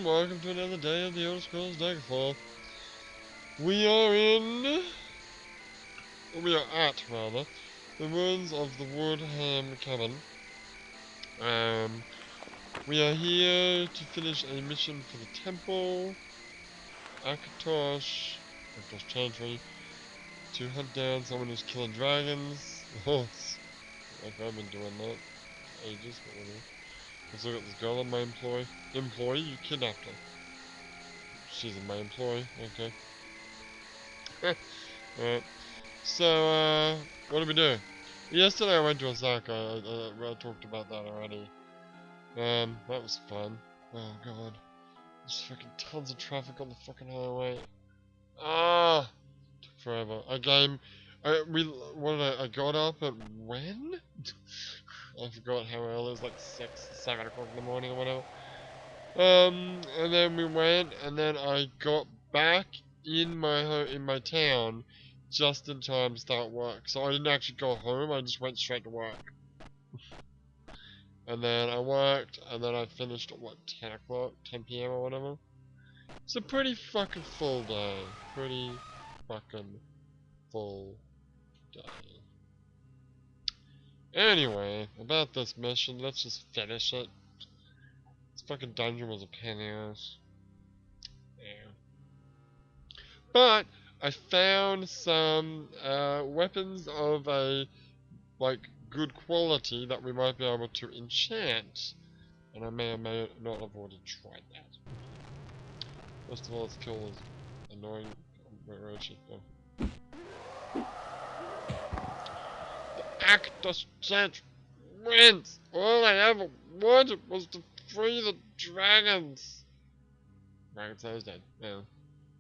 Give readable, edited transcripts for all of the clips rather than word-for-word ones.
welcome to another day of the Elder Scrolls Daggerfall. We are at, the ruins of the Woodham Cabin. We are here to finish a mission for the temple, Akatosh Chantry, to hunt down someone who's killing dragons. Oh, like I've been doing that ages, but whatever. Also got this girl on my employee, you kidnapped her. She's in my employee, okay. Alright, so, what did we do? Yesterday I went to Osaka, I talked about that already. That was fun. Oh god. There's fucking tons of traffic on the fucking highway. Ah! Took forever. I got up at when? I forgot how early, it was like 6, 7 o'clock in the morning or whatever. And then we went, and then I got back in my town just in time to start work. So I didn't actually go home, I just went straight to work. And then I worked, and then I finished at what, 10 o'clock, 10 PM or whatever. It's a pretty fucking full day. Pretty fucking full day. Anyway, about this mission, let's just finish it. This fucking dungeon was a pain in the ass. Yeah. But I found some weapons of a good quality that we might be able to enchant, and I may or may not have already tried that. First of all, let's kill this annoying. Where is she? Oh. The Actus Chant wins. All I ever wanted was to free the dragons. Dragon Slayer's dead. Yeah.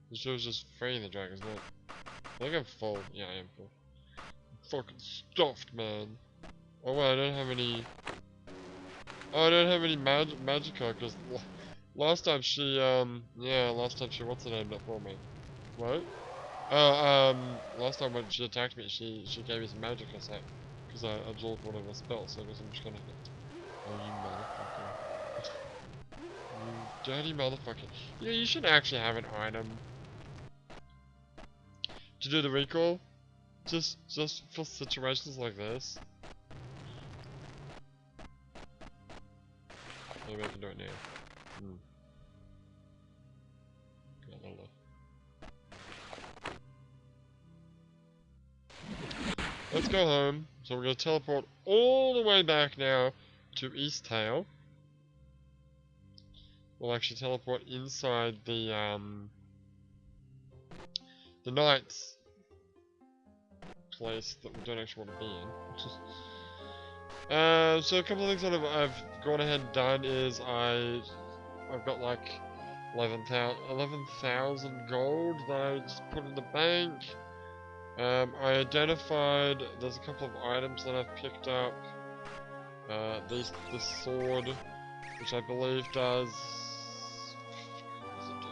The show's just freeing the dragons, not. I think I'm full. Yeah, I am full. I'm fucking stuffed, man. Oh well, I don't have any. Oh, I don't have any magicka because last time she last time she what's her name before me. What? Oh, last time when she attacked me, she gave me some magicka set because I absorbed one of her spells. So I guess I'm just gonna. Oh, you motherfucker! You dirty motherfucker! Yeah, you should actually have an item to do the recall, just for situations like this. Maybe I can do it now. I don't know. Let's go home. So we're gonna teleport all the way back now to Easttale. We'll actually teleport inside the knight's place that we don't actually want to be in. So a couple of things that I've gone ahead and done is I've got like 11,000 gold that I just put in the bank. I identified there's a couple of items that I've picked up. This sword, which I believe does what does it do?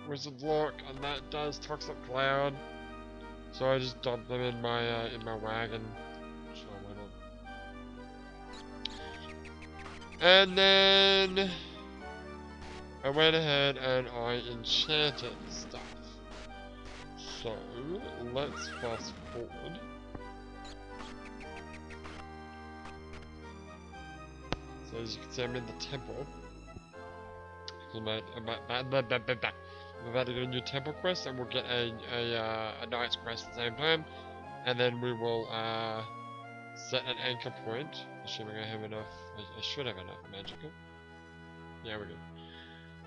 Wizard Lock, and that does Toxic Cloud. So I just dumped them in my wagon. So why not? And then I went ahead and I enchanted stuff. So let's fast forward. So as you can see, I'm in the temple. I'm about to get a new temple quest, and we'll get a knight's quest at the same time, and then we will set an anchor point. Assuming I have enough. I should have enough magical. Yeah, we're good.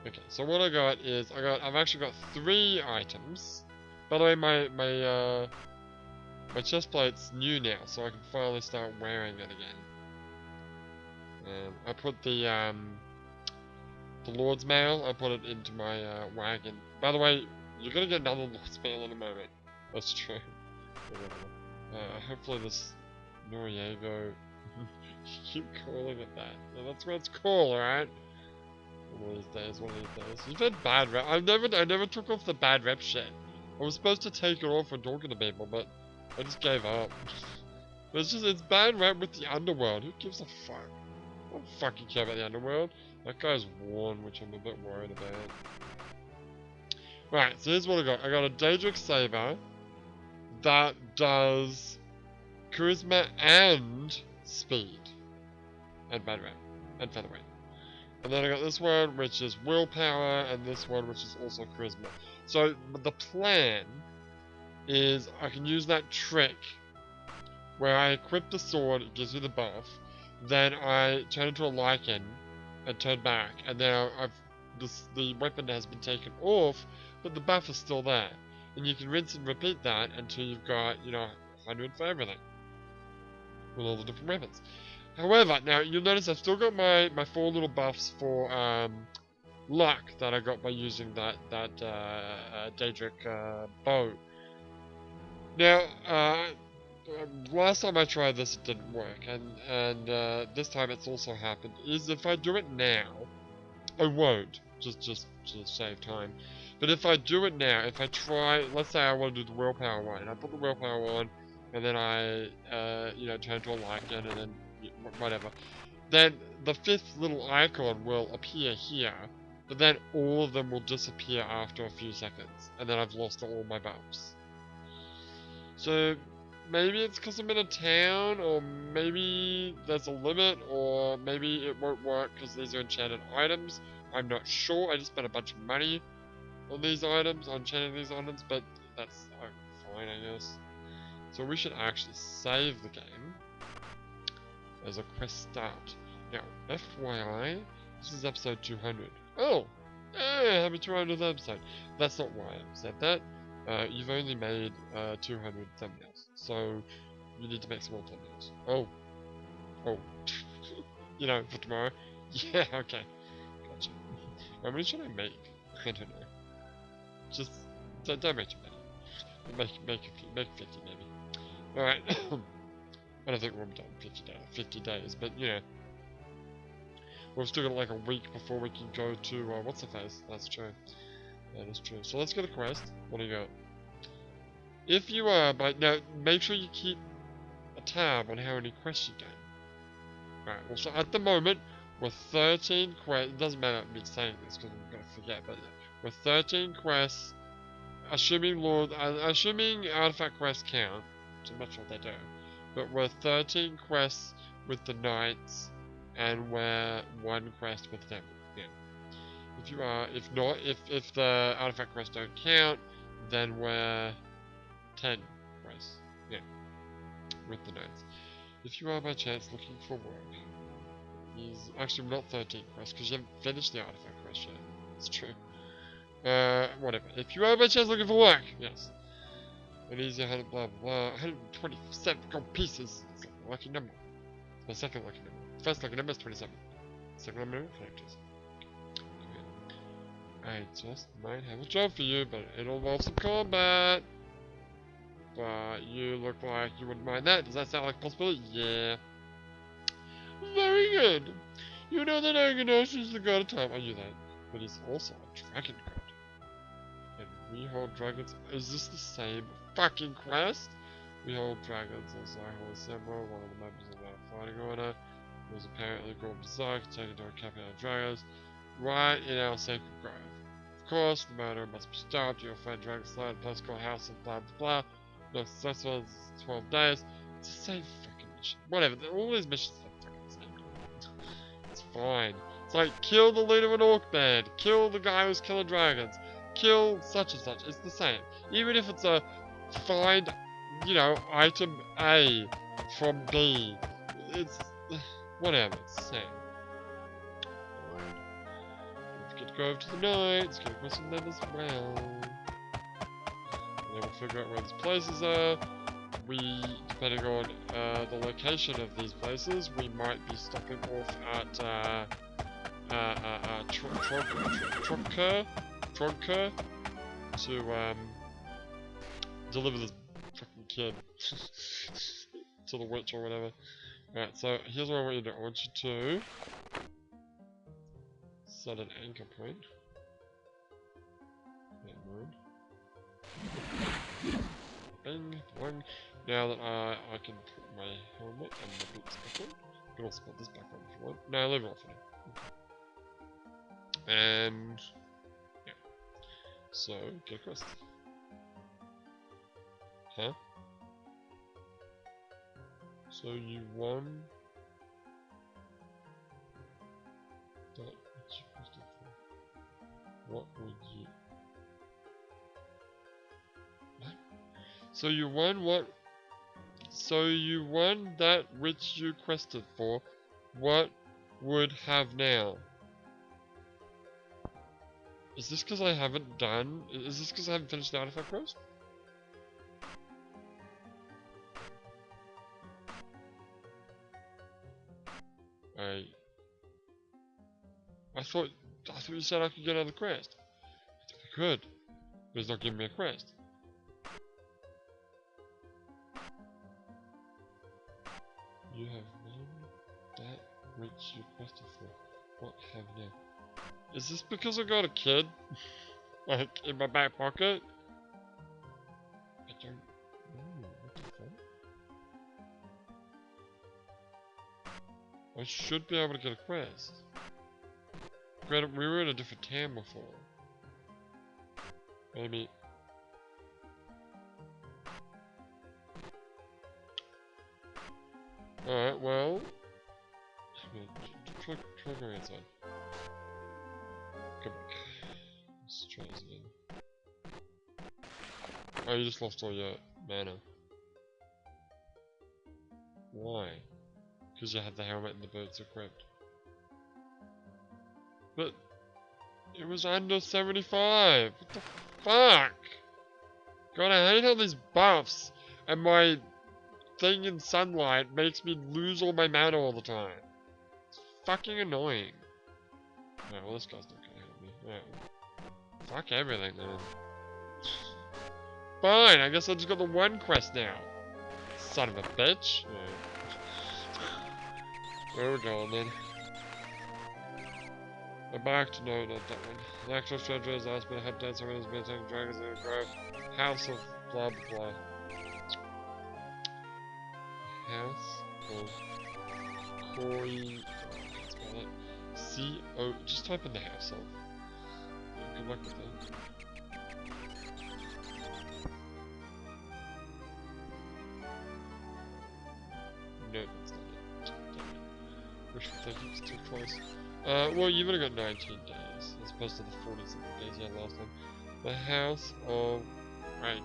Okay, so what I got is I've actually got 3 items. By the way, my chest plate's new now, so I can finally start wearing it again. I put the Lord's Mail. I put it into my wagon. By the way, you're gonna get another Lord's Mail in a moment. That's true. Hopefully this Noriego. Keep calling it that. No, that's what it's called, alright? One of these days. You've had bad rep. I never took off the bad rep shit. I was supposed to take it off when talking to people, but I just gave up. It's bad rep with the underworld. Who gives a fuck? don't fucking care about the underworld. That guy's worn, which I'm a bit worried about. Right, so here's what I got. I got a Daedric Saber that does charisma and speed. And battery. And featherweight. And then I got this one, which is willpower, and this one, which is also charisma. So the plan is I can use that trick where I equip the sword, it gives me the buff, then I turn into a lichen and turn back, and then the weapon has been taken off, but the buff is still there. And you can rinse and repeat that until you've got, 100 for everything. With all the different weapons. However, now you'll notice I've still got my 4 little buffs for luck that I got by using that Daedric bow. Now, last time I tried this, it didn't work, and this time it's also happened. Is if I do it now, I won't, just to save time. But if I do it now, if I try, let's say I want to do the willpower one, and I put the willpower on, and then I, turn to a lichen, and then whatever, then the 5th little icon will appear here, but then all of them will disappear after a few seconds, and then I've lost all my buffs. So maybe it's because I'm in a town, or maybe there's a limit, or maybe it won't work because these are enchanted items. I'm not sure. I just spent a bunch of money on these items, on enchanting these items, but that's fine, I guess. So we should actually save the game as a quest start. Now, FYI, this is episode 200. Oh! Yeah, happy 200th episode. That's not why I said that. You've only made 200 thumbnails, so you need to make some more thumbnails. Oh, for tomorrow. Yeah, okay, gotcha. How many should I make? I don't know. Just don't make too many. Make 50 maybe. All right. I don't think we'll be done 50 days, but we've still got like a week before we can go to what's the face? That's true. That is true. So let's get a quest. What do you got? If you are, now make sure you keep a tab on how many quests you get. Right, well, so at the moment, with 13 quests, it doesn't matter me saying this because I'm going to forget, but with 13 quests, assuming artifact quests count, which I'm not sure they do, but with 13 quests with the knights, and we're 1 quest with them. Yeah. If you are, if not, if the artifact quests don't count, then we're 10 quests. Yeah. With the knights. If you are by chance looking for work, is actually not 13 quests because you haven't finished the artifact quest yet. It's true. Whatever. If you are by chance looking for work, yes. An easy 100 blah blah blah. 127 gold pieces. It's a lucky number. It's my second lucky number. First lucky number is 27. Second number, collectors. I just might have a job for you, but it'll involve some combat. But you look like you wouldn't mind that. Does that sound like a possibility? Yeah. Very good. You know that Aghanos is the god of time. I knew that. But he's also a dragon god. And we hold dragons. Is this the same fucking quest? We hold dragons as I hold Assemble, one of the members of our fighting order. Who was apparently gone berserk, taken to a capital of dragons, right in our sacred grove. Of course, the murder must be stopped. You'll find Dragon Slayer in a place called House of blah blah blah. No successful in 12 days. It's the same fucking mission. Whatever, all these missions are fucking the same. It's fine. It's like, kill the leader of an orc band. Kill the guy who's killing dragons. Kill such and such. It's the same. Even if it's a find, item A from B. It's, whatever, it's the same. Let's get to go over to the knights. Get a question from them as well. And then we'll figure out where these places are. Depending on the location of these places, we might be stopping off at Tronker to deliver this fucking kid to the witch or whatever. Alright, so here's what I want you to do. I want you to set an anchor point. Bing, boing. Now that I can put my helmet and the boots back on. You can also put this back on if you want. No, leave it off for now. And yeah. So get a quest. Huh? So you won that which you quested for. What would you? What? So you won what? So you won that which you quested for. What would have now? Is this because I haven't done? Is this because I haven't finished the artifact quest? I thought you said I could get another quest. I could, but it's not giving me a quest. You have won that which you quested for. What have now? Is this because I got a kid? Like, in my back pocket? I don't know. What the fuck? I should be able to get a quest. Granted, we were in a different town before. Maybe. Alright, well. Try going outside. Come back. Let's try this again. Oh, you just lost all your mana. Why? Because you had the helmet and the boots equipped. But it was under 75. What the fuck? God, I hate all these buffs, and my thing in sunlight makes me lose all my mana all the time. It's fucking annoying. Alright, well this guy's not gonna help me. Alright. Fuck everything then. Fine, I guess I just got the one quest now. Son of a bitch. Alright. Where we going then? I'm back to no, not that one. The actual treasure is asked me to head down some of those been taking dragons in the grove. House of blah blah blah. House of Koi. Can't spell it. C-O. Just type in the house of. Yeah, good luck with that. Nope, that's not it. Damn it. Wish for thinking it's too close. Well, you've only got 19 days, as opposed to the 47 days you had last time. The House of... I'm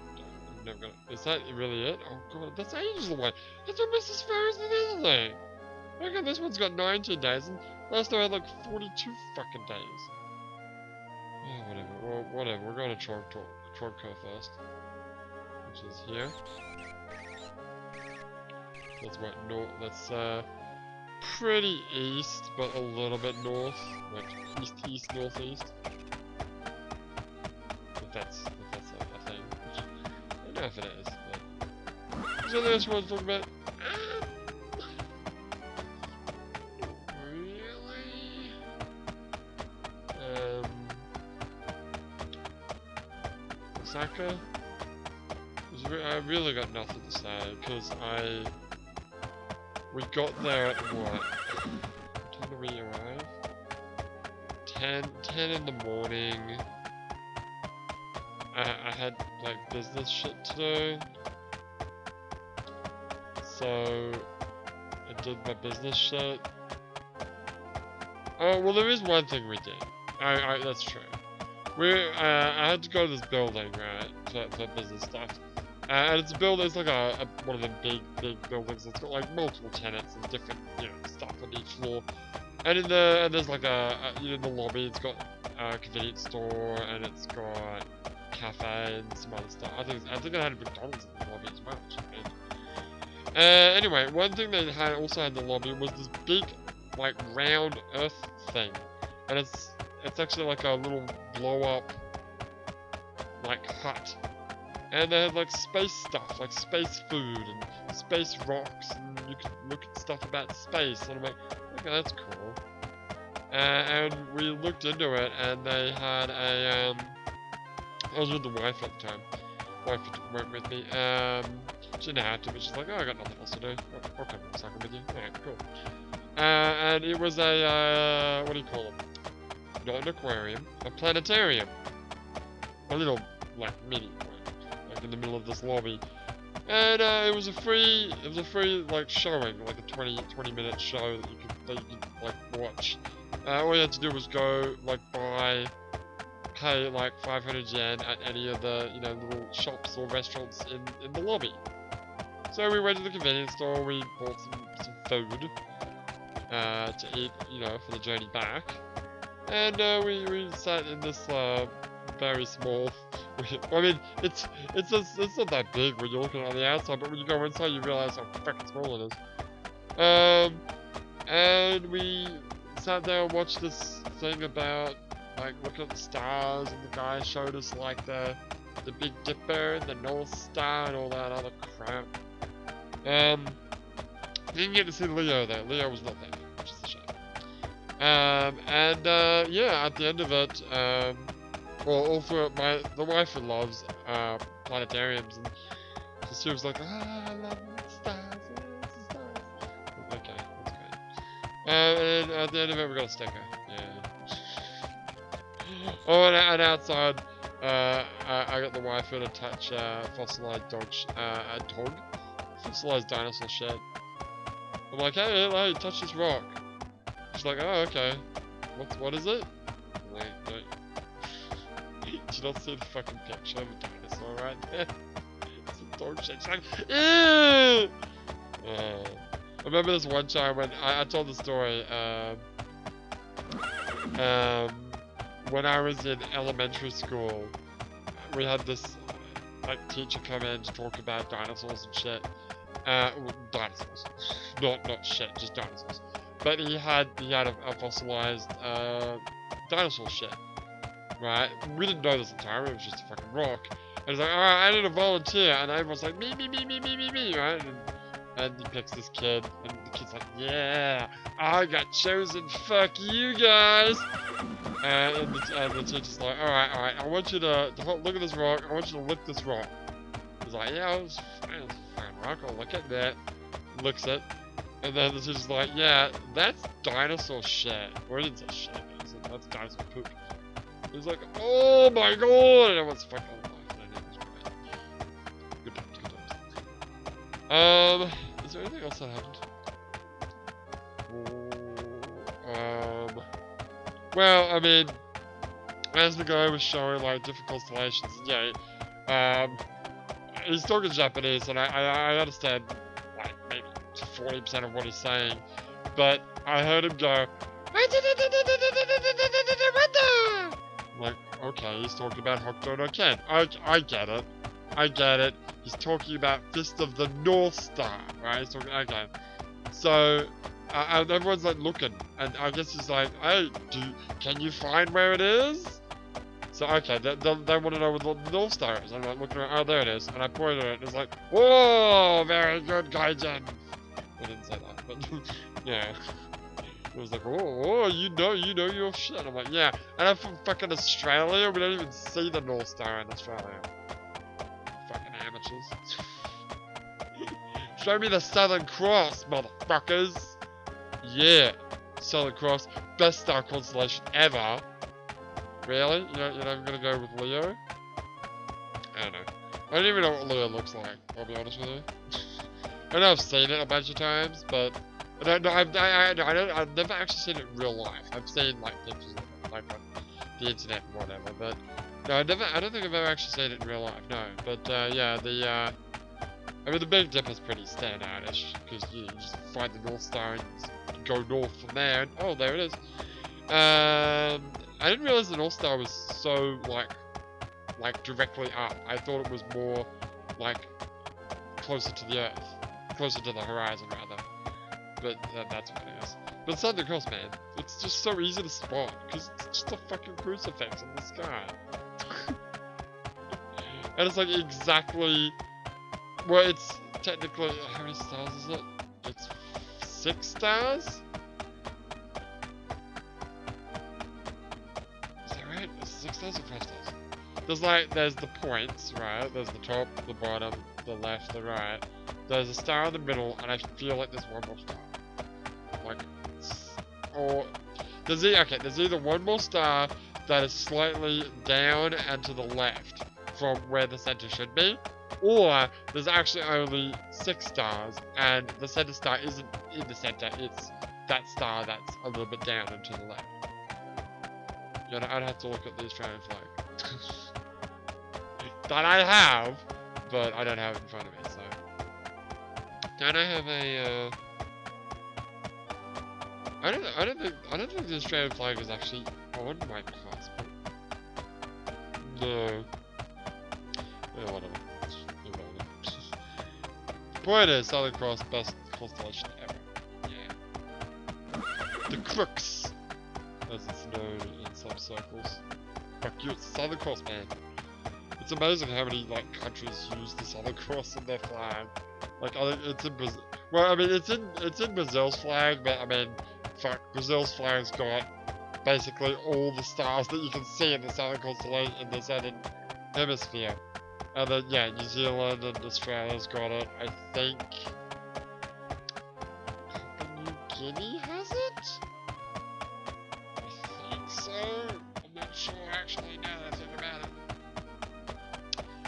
never gonna... Is that really it? Oh god, that's ages away! That's almost as far as the other thing! Okay, this one's got 19 days, and last time I had like 42 fucking days. Oh, whatever. Well, whatever. We're going to Trogco first. Which is here. That's what, no, that's, pretty east, but a little bit north, like east, northeast. If that's a thing. I don't know if it is, but... So this one's talking about... Really? Osaka? I really got nothing to say, because we got there at what? What time did we arrive? 10 in the morning. I had like business shit to do. So I did my business shit. Oh well, there is one thing we did. That's true. I had to go to this building, right, for business stuff. And it's a building, it's like one of the big buildings. It's got like multiple tenants and different, stuff on each floor. And there's like in the lobby, it's got a convenience store and it's got cafe and some other stuff. I think it had a McDonald's in the lobby as well. Anyway, one thing they also had in the lobby was this big, like round earth thing, and it's actually like a little blow up, like hut. And they had like space stuff, like space food and space rocks, and you could look at stuff about space, and I'm like, okay, that's cool. And we looked into it, and they had a, I was with the wife at the time. Wife went with me. She didn't have to, but she's like, oh, I got nothing else to do. I'll come and suck with you. Alright, cool. And it was a, what do you call them? Not an aquarium, a planetarium. A little, like, mini one, like in the middle of this lobby. And it was a free, like, showing, like a 20-minute show that you could, like, watch. All you had to do was go, like, pay, like, 500 yen at any of the, you know, little shops or restaurants in the lobby. So we went to the convenience store, we bought some food, to eat, you know, for the journey back. And, we sat in this, very small, I mean, it's not that big when you're looking on the outside, but when you go inside you realize how fucking small it is. And we sat there and watched this thing about, like, looking at the stars, and the guy showed us, like, the Big Dipper, and the North Star, and all that other crap. Didn't get to see Leo though. Leo was not there, which is a shame. Yeah, at the end of it, well, all through it, the wife loves planetariums, and so she was like, I love the stars, the stars. Okay, that's great. And at the end of it, we got a sticker. Yeah. Oh, and outside, I got the wife to touch fossilized fossilized dinosaur shit. I'm like, hey, touch this rock. She's like, oh, okay. What is it? I'm like, did you not see the fucking picture of a dinosaur right there? It's a dog shit. She's like, ew! I remember this one time when I told the story, when I was in elementary school, we had this, like, teacher come in to talk about dinosaurs and shit. Dinosaurs. Not shit, just dinosaurs. But he had a fossilized, dinosaur shit. Right? We didn't know this at the time, it was just a fucking rock. And he's like, alright, I need a volunteer. And everyone's like, me, right? And he picks this kid, and the kid's like, yeah, I got chosen, fuck you guys! And the teacher's like, alright, I want you to look at this rock, I want you to lick this rock. He's like, yeah, it's fine rock, I'll look at that. Looks it. And then the teacher's like, yeah, that's dinosaur shit. Or he didn't say shit, he said, that's dinosaur poop. He's like, oh my god! And everyone's fucking alive. Good times. Is there anything else that happened? Well, I mean, as the guy was showing, like, different constellations, yeah, he's talking Japanese, and I understand, like, maybe 40% of what he's saying, but I heard him go, I'm like, okay, he's talking about Hokuto no Ken. I get it. He's talking about Fist of the North Star, right? He's talking, okay. So, and everyone's like looking, and I guess he's like, hey, can you find where it is? So, okay, they want to know where the North Star is. I'm like looking around, oh, there it is. And I pointed at it, and it's like, whoa, very good, Gaijin. I didn't say that, but, yeah. It was like, oh, you know your shit. I'm like, yeah. And I'm from fucking Australia, we don't even see the North Star in Australia. Fucking amateurs. Show me the Southern Cross, motherfuckers. Yeah. Southern Cross, best star constellation ever. Really? You're not even gonna go with Leo? I don't know. I don't even know what Leo looks like, I'll be honest with you. I know I've seen it a bunch of times, but I've never actually seen it in real life. I've seen, like, pictures of it, like, on the internet and whatever, but no, I don't think I've ever actually seen it in real life, no. But, yeah, I mean, the Big Dipper's pretty standout-ish, because you just find the North Star and go north from there, and oh, there it is. I didn't realize the North Star was so, like directly up. I thought it was more, like, closer to the Earth. Closer to the horizon, rather. But that's what it is. But Southern Cross, man, it's just so easy to spot, because it's just a fucking crucifix in the sky. And it's like exactly, well, it's technically, how many stars is it? It's 6 stars? Is that right? Is it 6 stars or 5 stars? There's the points, right? There's the top, the bottom, the left, the right. There's a star in the middle, and I feel like there's one more star. Like, or there's either one more star that is slightly down and to the left from where the center should be, or there's actually only 6 stars, and the center star isn't in the center, it's that star that's a little bit down and to the left. You know, I'd have to look at the Australian flag. That I have, but I don't have it in front of me, so. Don't I have a, I don't think the Australian flag is actually on my passport. No. Yeah, whatever. The point is, Southern Cross, best constellation ever. Yeah. The Crooks, as it's known in some circles. Fuck you, it's Southern Cross, man. It's amazing how many, like, countries use the Southern Cross in their flag. Like, I think it's in Brazil. Well, I mean, it's in Brazil's flag, but I mean, fuck, Brazil's flag's got basically all the stars that you can see in the Southern Constellation, in the Southern Hemisphere. And then, yeah, New Zealand and Australia's got it. I think New Guinea has it? I think so. I'm not sure actually now that I think about it.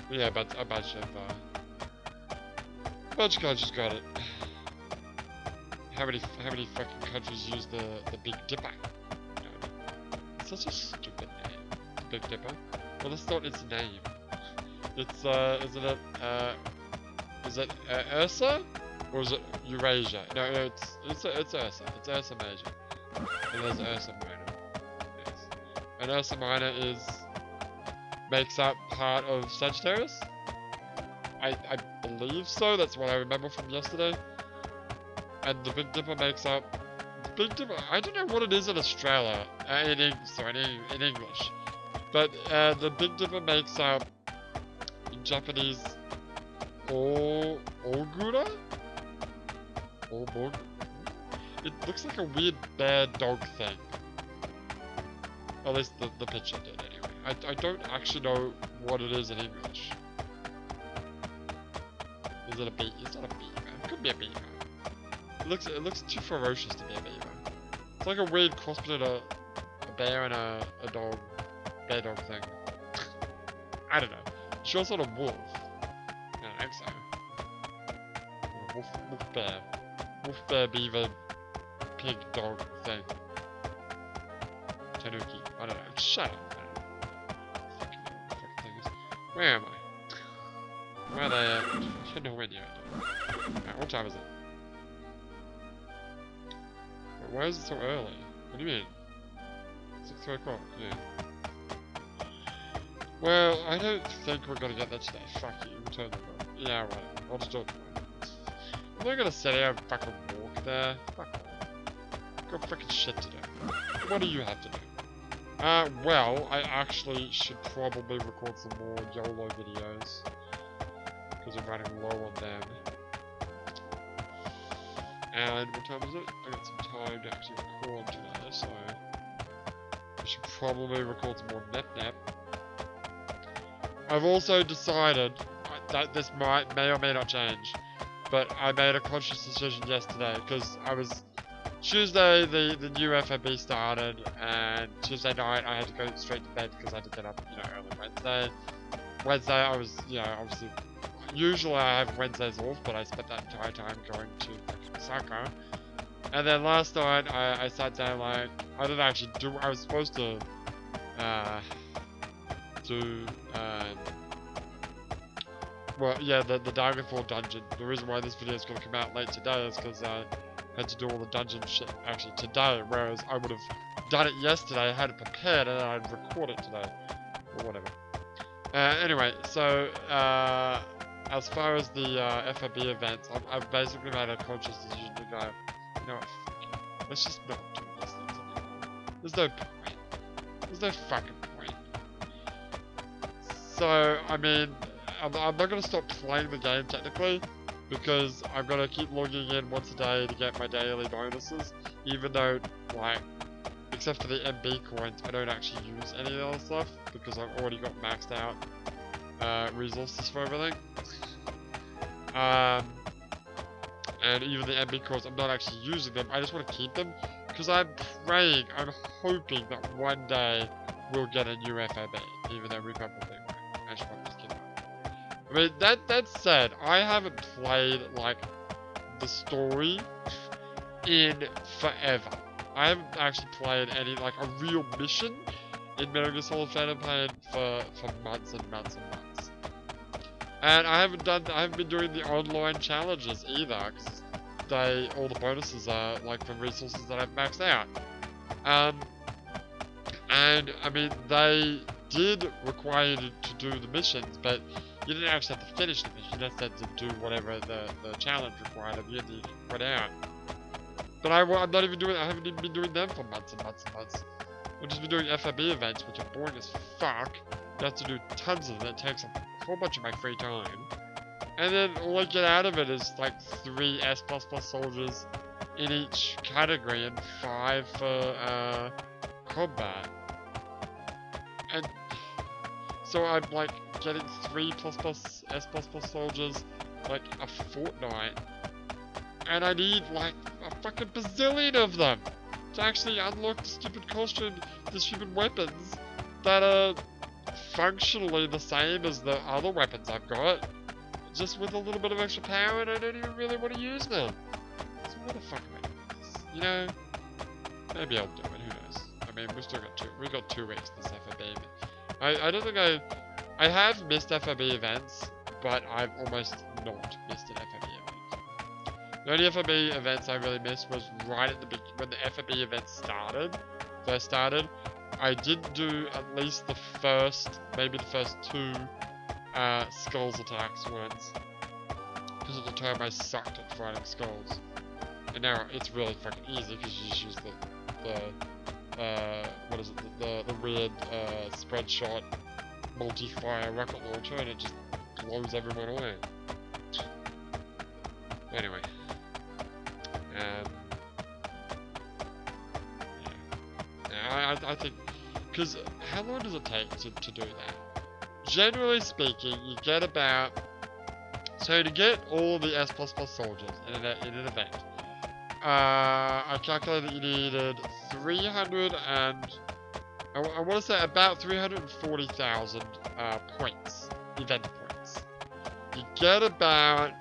But yeah, but a bunch of countries got it. How many fucking countries use the Big Dipper? It's such a stupid name. The Big Dipper. Well, that's not its name. It's is it Ursa? Or is it Eurasia? No, it's Ursa. It's Ursa Major. And there's Ursa Minor. Yes. And Ursa Minor makes up part of Sagittarius? I believe so, that's what I remember from yesterday. And the Big Dipper makes up... The Big Dipper, I don't know what it is in Australia, in English. But the Big Dipper makes up, in Japanese, Ogura? It looks like a weird bear dog thing. At least the picture did anyway. I don't actually know what it is in English. Is it a beaver? It's not a beaver. It could be a beaver. It looks too ferocious to be a beaver. It's like a weird cross between a bear and a dog. Bear dog thing. I don't know. She also had a wolf. I don't think so. Wolf bear. Wolf bear beaver pig dog thing. Tanuki. I don't know. Shut up. I don't know. Fucking things. Where am I? Where are they at? Nowhere near it. Right, what time is it? Why is it so early? What do you mean? It's like 3 o'clock, yeah. Well, I don't think we're gonna get that today. Fuck you, return the book. Yeah, right. I'll just do it tomorrow. I'm not gonna sit here and fucking walk there. Fuck off. Got fucking shit to do. What do you have to do? Well, I actually should probably record some more YOLO videos. Because I'm running low on them. And what time is it? I got some time to actually record today, so I should probably record some more NetNet. I've also decided that this may or may not change, but I made a conscious decision yesterday because I was Tuesday the new FMB started, and Tuesday night I had to go straight to bed because I had to get up, early Wednesday. Wednesday I was, obviously. Usually I have Wednesdays off, but I spent that entire time going to soccer. And then last night I sat down, like, I didn't actually do, I was supposed to well, yeah, the Daggerfall dungeon. The reason why this video is going to come out late today is because I had to do all the dungeon shit actually today, whereas I would have done it yesterday, I had it prepared, and then I'd record it today, or whatever. Anyway, so, as far as the FRB events, I've basically made a conscious decision to go, you know what, let's just not do these things anymore. There's no point. There's no fucking point. So, I mean, I'm not going to stop playing the game technically, because I'm going to keep logging in once a day to get my daily bonuses, even though, like, except for the MB coins, I don't actually use any of the other stuff, because I've already got maxed out resources for everything. And even the MB coins, I'm not actually using them, I just want to keep them, Because I'm praying, I'm hoping that one day we'll get a new FOB, even though we probably won't. I should probably just give up. I mean, that said, I haven't played, like, the story in forever. I haven't actually played any, like, a real mission in Metal Gear Solid Phantom Pain for months and months and months. And I haven't been doing the online challenges either, because all the bonuses are, like, from resources that I've maxed out. And, I mean, they did require you to do the missions, but you didn't actually have to finish the mission, you just had to do whatever the challenge required of you, and you went out. But I'm not even doing, I haven't even been doing them for months and months and months. I've just been doing FOB events, which are boring as fuck. You have to do tons of them, it takes a whole bunch of my free time. And then all I get out of it is like 3 S++ soldiers in each category and 5 for combat. And so I'm like getting 3 S++ soldiers like a fortnight. And I need like a fucking bazillion of them to actually unlock the stupid costume, the stupid weapons that are functionally the same as the other weapons I've got, just with a little bit of extra power, and I don't even really want to use them. So what the fuck am I doing this? You know, maybe I'll do it, who knows. I mean, we've got 2 weeks this FOB. I don't think I have missed FOB events, but I've almost not missed an FOB event. The only FOB events I really missed was right at the beginning, when the FOB event first started. I didn't do at least maybe the first 2 skulls attacks once. Because at the time I sucked at fighting skulls. And now it's really fucking easy because you just use the weird spread shot multi-fire rocket launcher and it just blows everyone away. Anyway. Yeah. I think, because how long does it take to do that? Generally speaking, you get about, so to get all the S++ soldiers in an event, I calculated that you needed 300 and, I want to say about 340,000 points, event points. You get about,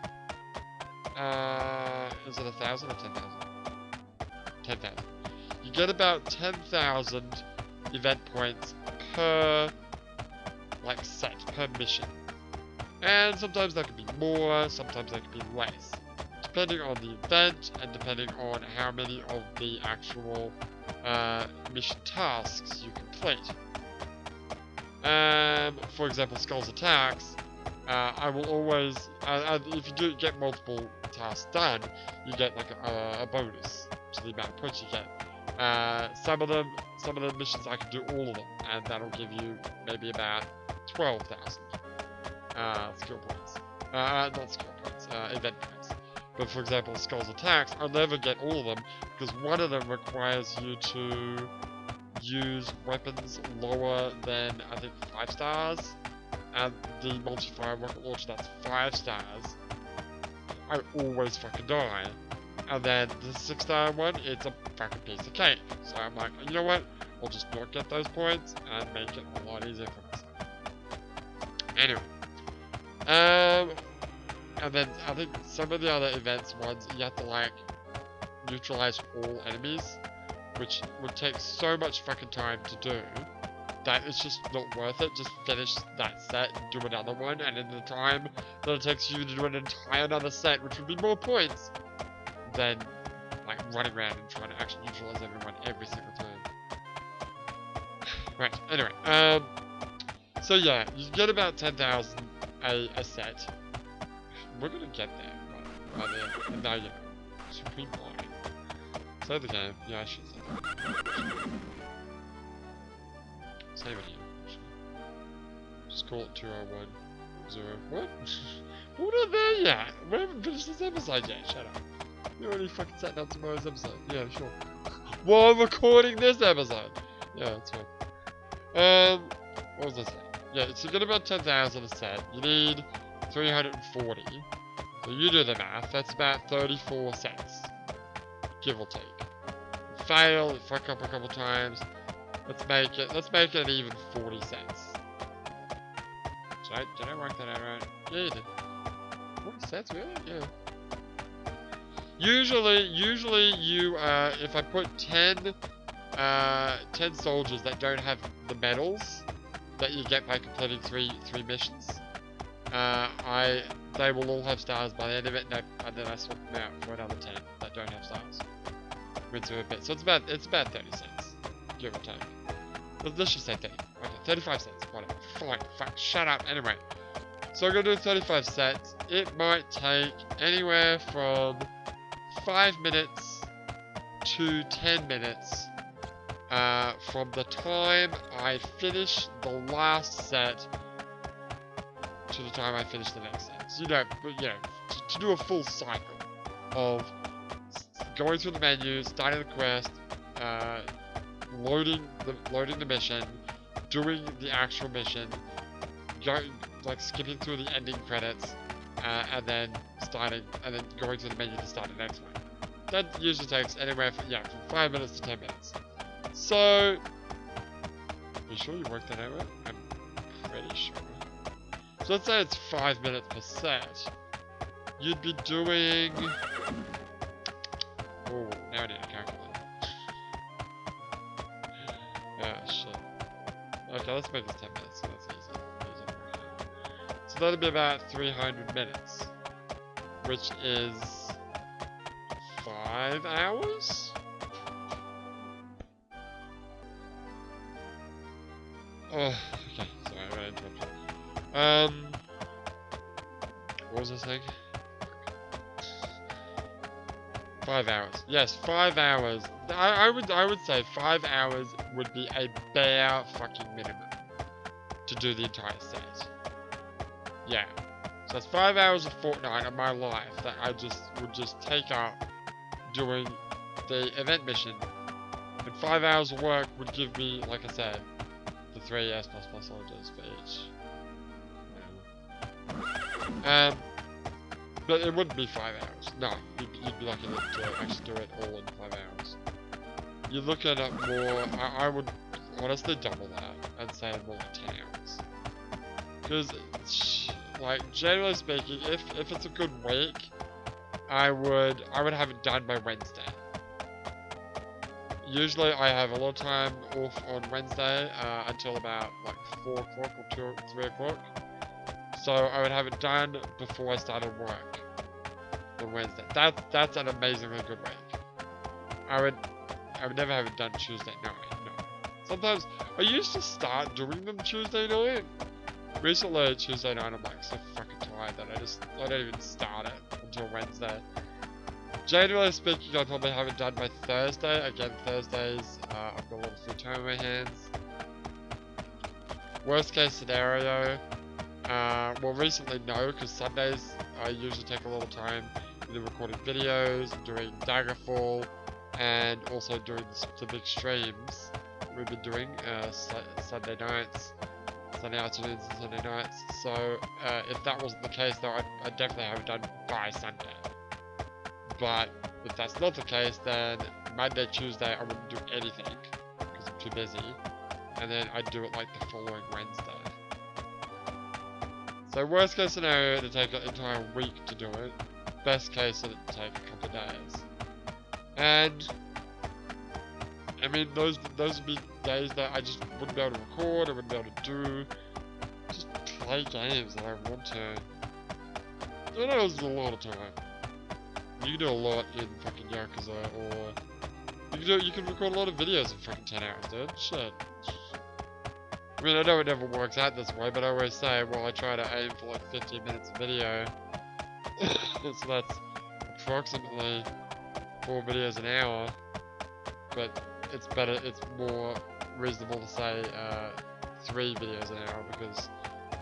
is it 1,000 or 10,000? 10,000. You get about 10,000 event points per, like, set, per mission. And sometimes that could be more, sometimes that could be less. Depending on the event, and depending on how many of the actual mission tasks you complete. For example, Skull's attacks, I will always, if you do get multiple tasks done, you get like a bonus to the amount of points you get. Some of the missions I can do all of them, and that'll give you maybe about 12,000 skill points. Not skill points, event points. But for example, Skull's attacks, I'll never get all of them, because one of them requires you to use weapons lower than, I think, 5 stars. And the multi-fire rocket launcher, that's 5 stars. I always fucking die. And then the 6-star one, it's a fucking piece of cake. So I'm like, you know what? I'll just not get those points and make it a lot easier for myself. Anyway. And then I think some of the other events ones, you have to like neutralize all enemies, which would take so much fucking time to do that it's just not worth it. Just finish that set and do another one, and in the time that it takes you to do an entire another set, which would be more points than like running around and trying to actually neutralize everyone every single time. Right, anyway, so yeah, you get about 10,000 a set. We're gonna get there, right there. And now you know. Should we buy? Save the game. Yeah, I should save it. Save it here. Just call it 2010. What? What are they yet? We haven't finished this episode yet. Shut up. You already fucking sat down tomorrow's episode. Yeah, sure. While I'm recording this episode. Yeah, that's fine. What was I saying? Yeah, so you get about 10,000 a set. You need 340. So you do the math. That's about 34 sets. Give or take. fail, fuck up a couple times. Let's make it even 40 cents. Did I work that out right? Yeah, you did. 40 cents, really? Yeah. Usually you, if I put 10 soldiers that don't have the medals that you get by completing three missions, they will all have stars by the end of it, and then I swap them out for another 10 that don't have stars. Rinse a bit. So it's about 30 cents, give or take. Let's just say 30. Okay, 35 cents. Whatever. Fine. Fuck. Shut up. Anyway. So I'm gonna do 35 cents. It might take anywhere from 5 minutes to 10 minutes from the time I finish the last set to the time I finish the next set. So, to do a full cycle of going through the menu, starting the quest, loading the mission, doing the actual mission, skipping through the ending credits, and then going to the menu to start the next one. That usually takes anywhere from 5 minutes to 10 minutes. So, are you sure you worked that out right? I'm pretty sure. So let's say it's 5 minutes per set. You'd be doing... Oh, now I need a calculator. Ah, shit. Okay, let's make this 10 minutes, so that's easy. So that'll be about 300 minutes. Which is... 5 hours? Oh, okay, sorry, I got interrupted. What was I saying? 5 hours. Yes, 5 hours. I would say 5 hours would be a bare fucking minimum to do the entire set. Yeah. So that's 5 hours a fortnight of my life that I would just take up doing the event mission. And 5 hours of work would give me, like I said, the 3 S++ soldiers for each. But it wouldn't be 5 hours. No, you'd be lucky to actually do it all in 5 hours. You're looking at more... I would honestly double that and say more like 10 hours. Because, generally speaking, if it's a good week, I would have it done by Wednesday. Usually I have a lot of time off on Wednesday until about 4 o'clock or 3 o'clock. So I would have it done before I started work on Wednesday. That's an amazingly good week. I would never have it done Tuesday night. No. Sometimes I used to start doing them Tuesday night. Recently Tuesday night I'm so fucking tired that I don't even start it until Wednesday. Generally speaking, I'll probably have it done by Thursday. Again, Thursdays I've got a lot of free time on my hands. Worst case scenario. Well, recently no, because Sundays I usually take a lot of time either recording videos, doing Daggerfall, and also doing the big streams we've been doing Sunday nights, Sunday afternoons and Sunday nights. So if that wasn't the case though, I'd definitely have it done by Sunday. But if that's not the case, then Monday, Tuesday I wouldn't do anything because I'm too busy, and then I'd do it the following Wednesday. So worst case scenario, it'd take an entire week to do it. Best case, it'd take a couple of days. And I mean, those would be days that I just wouldn't be able to record, I wouldn't be able to do, just play games that I want to. I know it's a lot of time. You can do a lot in fucking Yakuza, or you can record a lot of videos in fucking 10 hours, dude. Shit. I mean, I know it never works out this way, but I always say, well, I try to aim for 15 minutes of video. So that's approximately 4 videos an hour. But it's more reasonable to say 3 videos an hour because,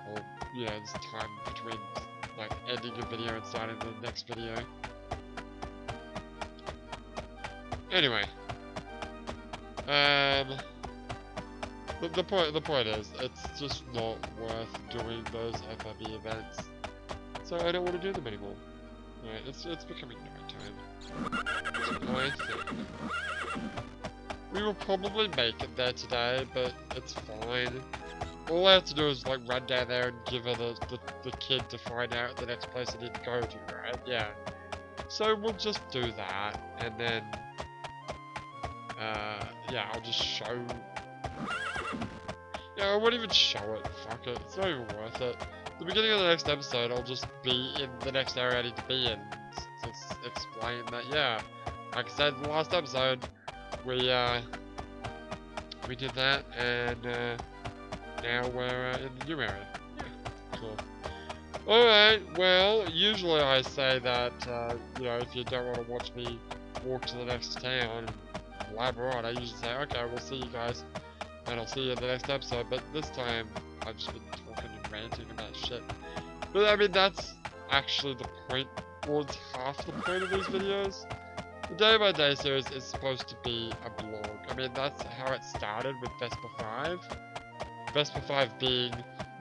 well, there's time between ending a video and starting the next video. Anyway, the point is, it's just not worth doing those FRB events, so I don't want to do them anymore. Right, it's becoming night time. So I think We will probably make it there today, but it's fine. All I have to do is like run down there and give her the kid to find out the next place I need to go to, right? Yeah. So we'll just do that, and then yeah, I'll just show. Yeah, I won't even show it. Fuck it. It's not even worth it. The beginning of the next episode, I'll just be in the next area I need to be in to explain that. Yeah, like I said in the last episode, we did that, and now we're in the new area. Yeah, cool. Alright, well, usually I say that, you know, if you don't want to watch me walk to the next town and blabber on, I usually say, okay, we'll see you guys, and I'll see you in the next episode, but this time, I've just been talking and ranting about shit. But, I mean, that's actually the point, or it's half the point of these videos. The day-by-day series is supposed to be a blog. I mean, that's how it started with Vespa 5. Vespa 5 being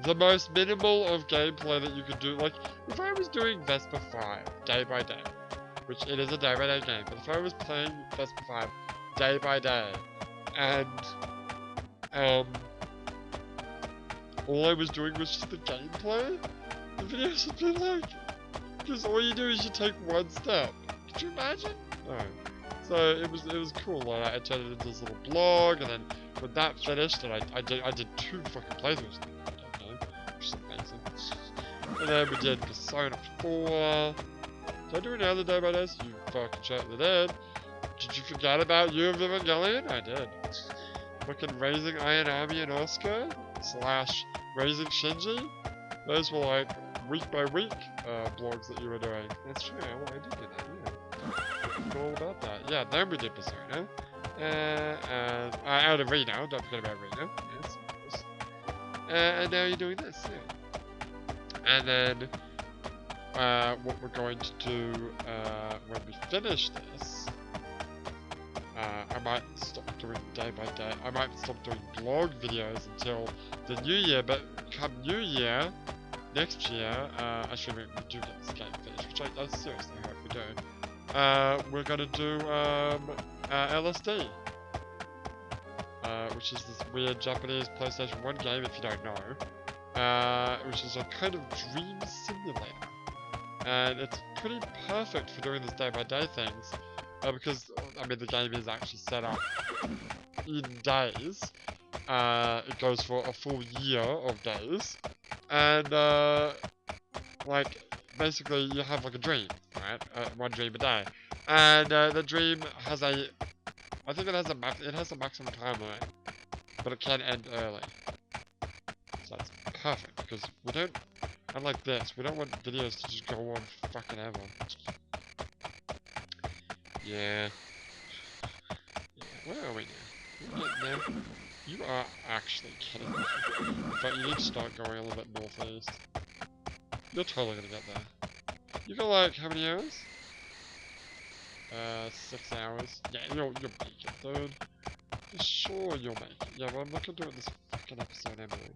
the most minimal of gameplay that you could do. Like, if I was doing Vespa 5 day by day, which it is a day by day game, but if I was playing Vespa 5 day by day, and all I was doing was just the gameplay, the videos would be like, because all you do is you take one step. Could you imagine? No. So it was cool. Like, I turned it into this little blog, and then when that finished, and I did 2 fucking playthroughs in that game, which is amazing. And then we did Persona 4. Did I do any other day by days? You fucking certainly did. Did you forget about You of Evangelion? I did. Fucking Raising Iron Army and Oscar / Raising Shinji. Those were like week by week blogs that you were doing. That's true. Well, I did do that. Yeah. All about that. Yeah, then we did Persona. Out of Reno, don't forget about Reno. Yes, of course. And now you're doing this, yeah. And then, what we're going to do, when we finish this, I might stop doing day by day. I might stop doing blog videos until the new year, but come new year, next year, actually we do get this game finished, which I seriously hope we do. We're gonna do, LSD. Which is this weird Japanese PlayStation 1 game, if you don't know. Which is a kind of dream simulator. And it's pretty perfect for doing this day-by-day things. Because, I mean, the game is actually set up in days. It goes for a full year of days. And, like, basically you have like a dream, right? One dream a day. And, the dream has I think it has a maximum time limit, but it can end early. So that's perfect, because we don't, unlike this, we don't want videos to just go on fucking ever. Yeah. Where are we now? We're getting there. You are actually kidding me. In fact, you need to start going a little bit northeast. You're totally gonna get there. You got like, how many hours? 6 hours. Yeah, you'll make it, dude. For sure you'll make it. Yeah, well, I'm not gonna do it this fucking episode, Emily.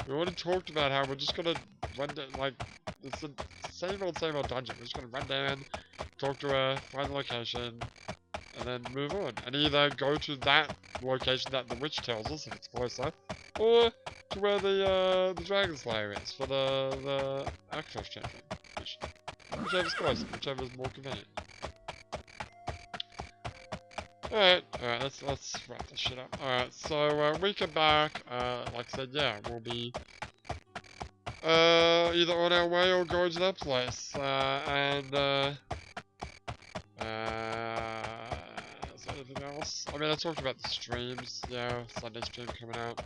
We already talked about how we're just gonna run down, like, it's the same old dungeon. We're just gonna run down, talk to her, find the location, and then move on. And either go to that location that the witch tells us, if it's closer, or to where the Dragon Slayer is for the Aktos champion. Whichever's closer, whichever's more convenient. Alright, let's wrap this shit up. Alright, so we come back, like I said, yeah, we'll be either on our way or going to that place. Is there anything else? I mean, I talked about the streams, yeah, Sunday stream coming out.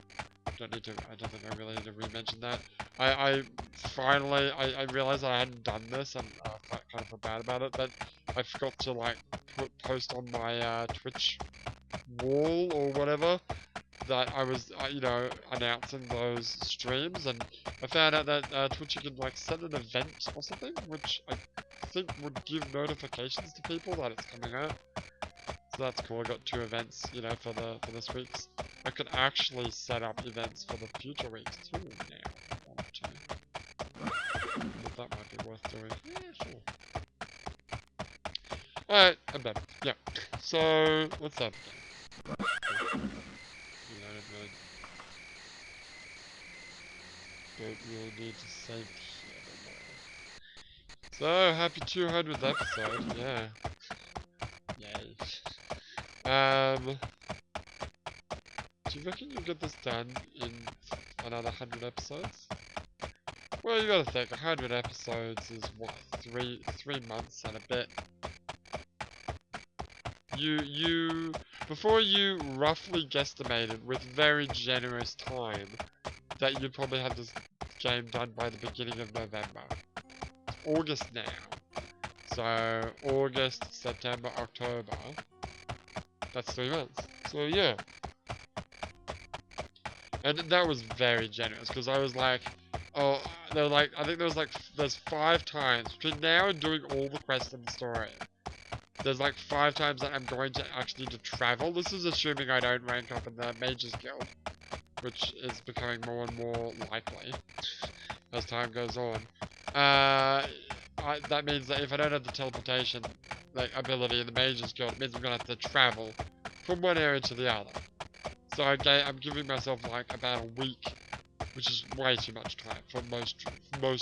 I don't think I really need to re-mention that. I finally realized I hadn't done this, and I kind of felt bad about it, but I forgot to, like, post on my, Twitch wall, or whatever, that I was, you know, announcing those streams, and I found out that, Twitch, you can, like, set an event or something, which I think would give notifications to people that it's coming out. So that's cool. I got 2 events, you know, for this week's. I could actually set up events for the future weeks too now. If I wanted to. But that might be worth doing. Yeah, sure. Alright, I'm done. Yeah. So, what's that? Don't really need to save here no more. So, happy 200th episode, yeah. Yay. Do you reckon you'll get this done in another 100 episodes? Well, you gotta think, 100 episodes is what, three months and a bit. Before you roughly guesstimated with very generous time that you'd probably have this game done by the beginning of November. It's August now. So, August, September, October. That's 3 months. So, yeah. And that was very generous, because I was like, oh, there were like, I think there's 5 times, between now and doing all the quests in the story, there's like 5 times that I'm going to actually need to travel. This is assuming I don't rank up in the Mages Guild, which is becoming more and more likely as time goes on. That means that if I don't have the teleportation like ability in the Mages Guild, it means I'm gonna have to travel from one area to the other. So I'm giving myself like about a week, which is way too much time for most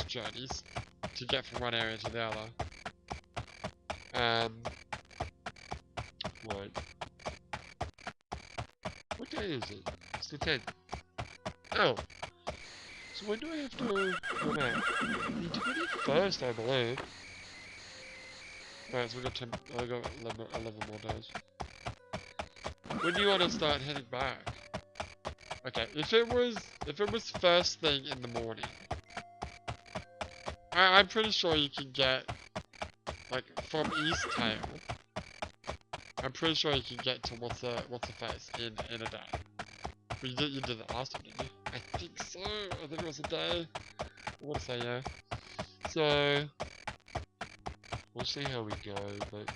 journeys to get from one area to the other. Right. What day is it? It's the 10th. Oh. So when do I have to go back? The 21st, I believe. Alright, so we've got 11 more days. When do you want to start heading back? Okay, if it was first thing in the morning, I'm pretty sure you can get, like, from East Tail, I'm pretty sure you can get to what's the face in a day. But you did it last time, didn't you? I think so. I think it was a day. I want to say yeah. So we'll see how we go, but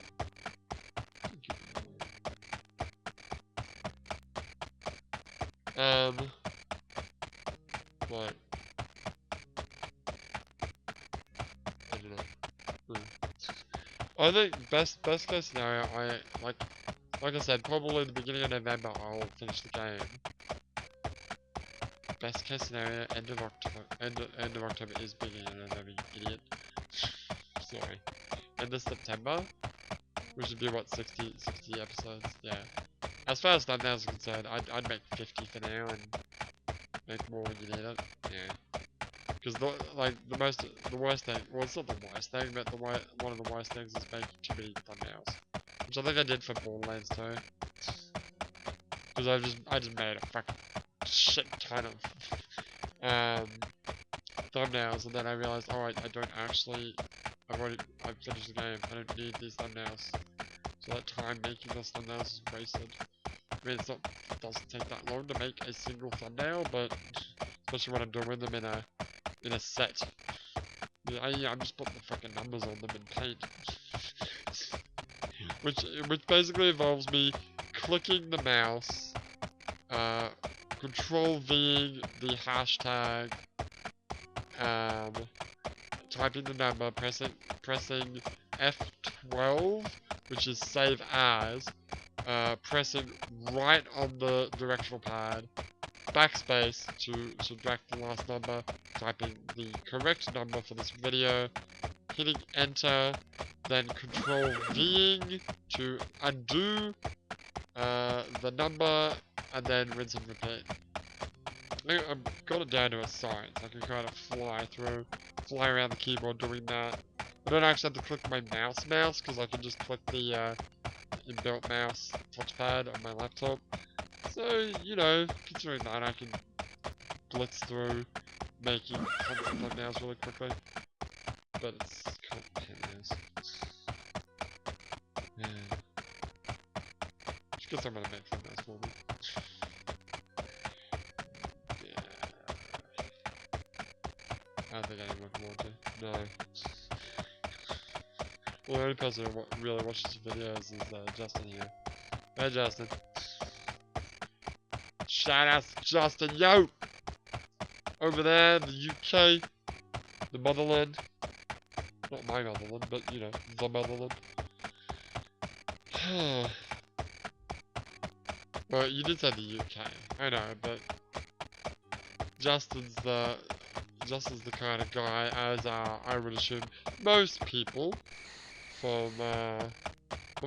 right. I don't know. I think best case scenario, like I said, probably the beginning of November I'll finish the game. Best case scenario, end of October is beginning of November, you idiot. Sorry. End of September, which would be what, 60 episodes? Yeah. As far as thumbnails are concerned, I'd make 50 for now and make more when you need it. Yeah. Because the worst thing, well, it's not the worst thing, but one of the worst things is making too many thumbnails, which I think I did for Borderlands 2. Because I just made a fucking shit ton of thumbnails, and then I realized, oh, I don't actually, I've finished the game. I don't need these thumbnails. So that time making those thumbnails is wasted. I mean, it doesn't take that long to make a single thumbnail, but especially when I'm doing them in a set. I'm just putting the fucking numbers on them in paint. which basically involves me clicking the mouse, control V the hashtag, typing the number, pressing F12, which is save as, pressing right on the directional pad, backspace to subtract the last number, typing the correct number for this video, hitting enter, then control Ving to undo the number, and then rinse and repeat. I've got it down to a science. I can kind of fly around the keyboard doing that. I don't actually have to click my mouse because I can just click the inbuilt mouse touchpad on my laptop. So, you know, considering that, I can blitz through making tons of thumbnails really quickly. But it's kind of pain in the ass. Yeah. Just get someone to make thumbnails for me. I don't think anyone would want to. No. Well, the only person who really watches videos is Justin here. Hey, Justin. Shout out to Justin, yo! Over there in the UK. The motherland. Not my motherland, but, you know, the motherland. Well, you did say the UK. I know, but Justin's the kind of guy, as I would assume most people from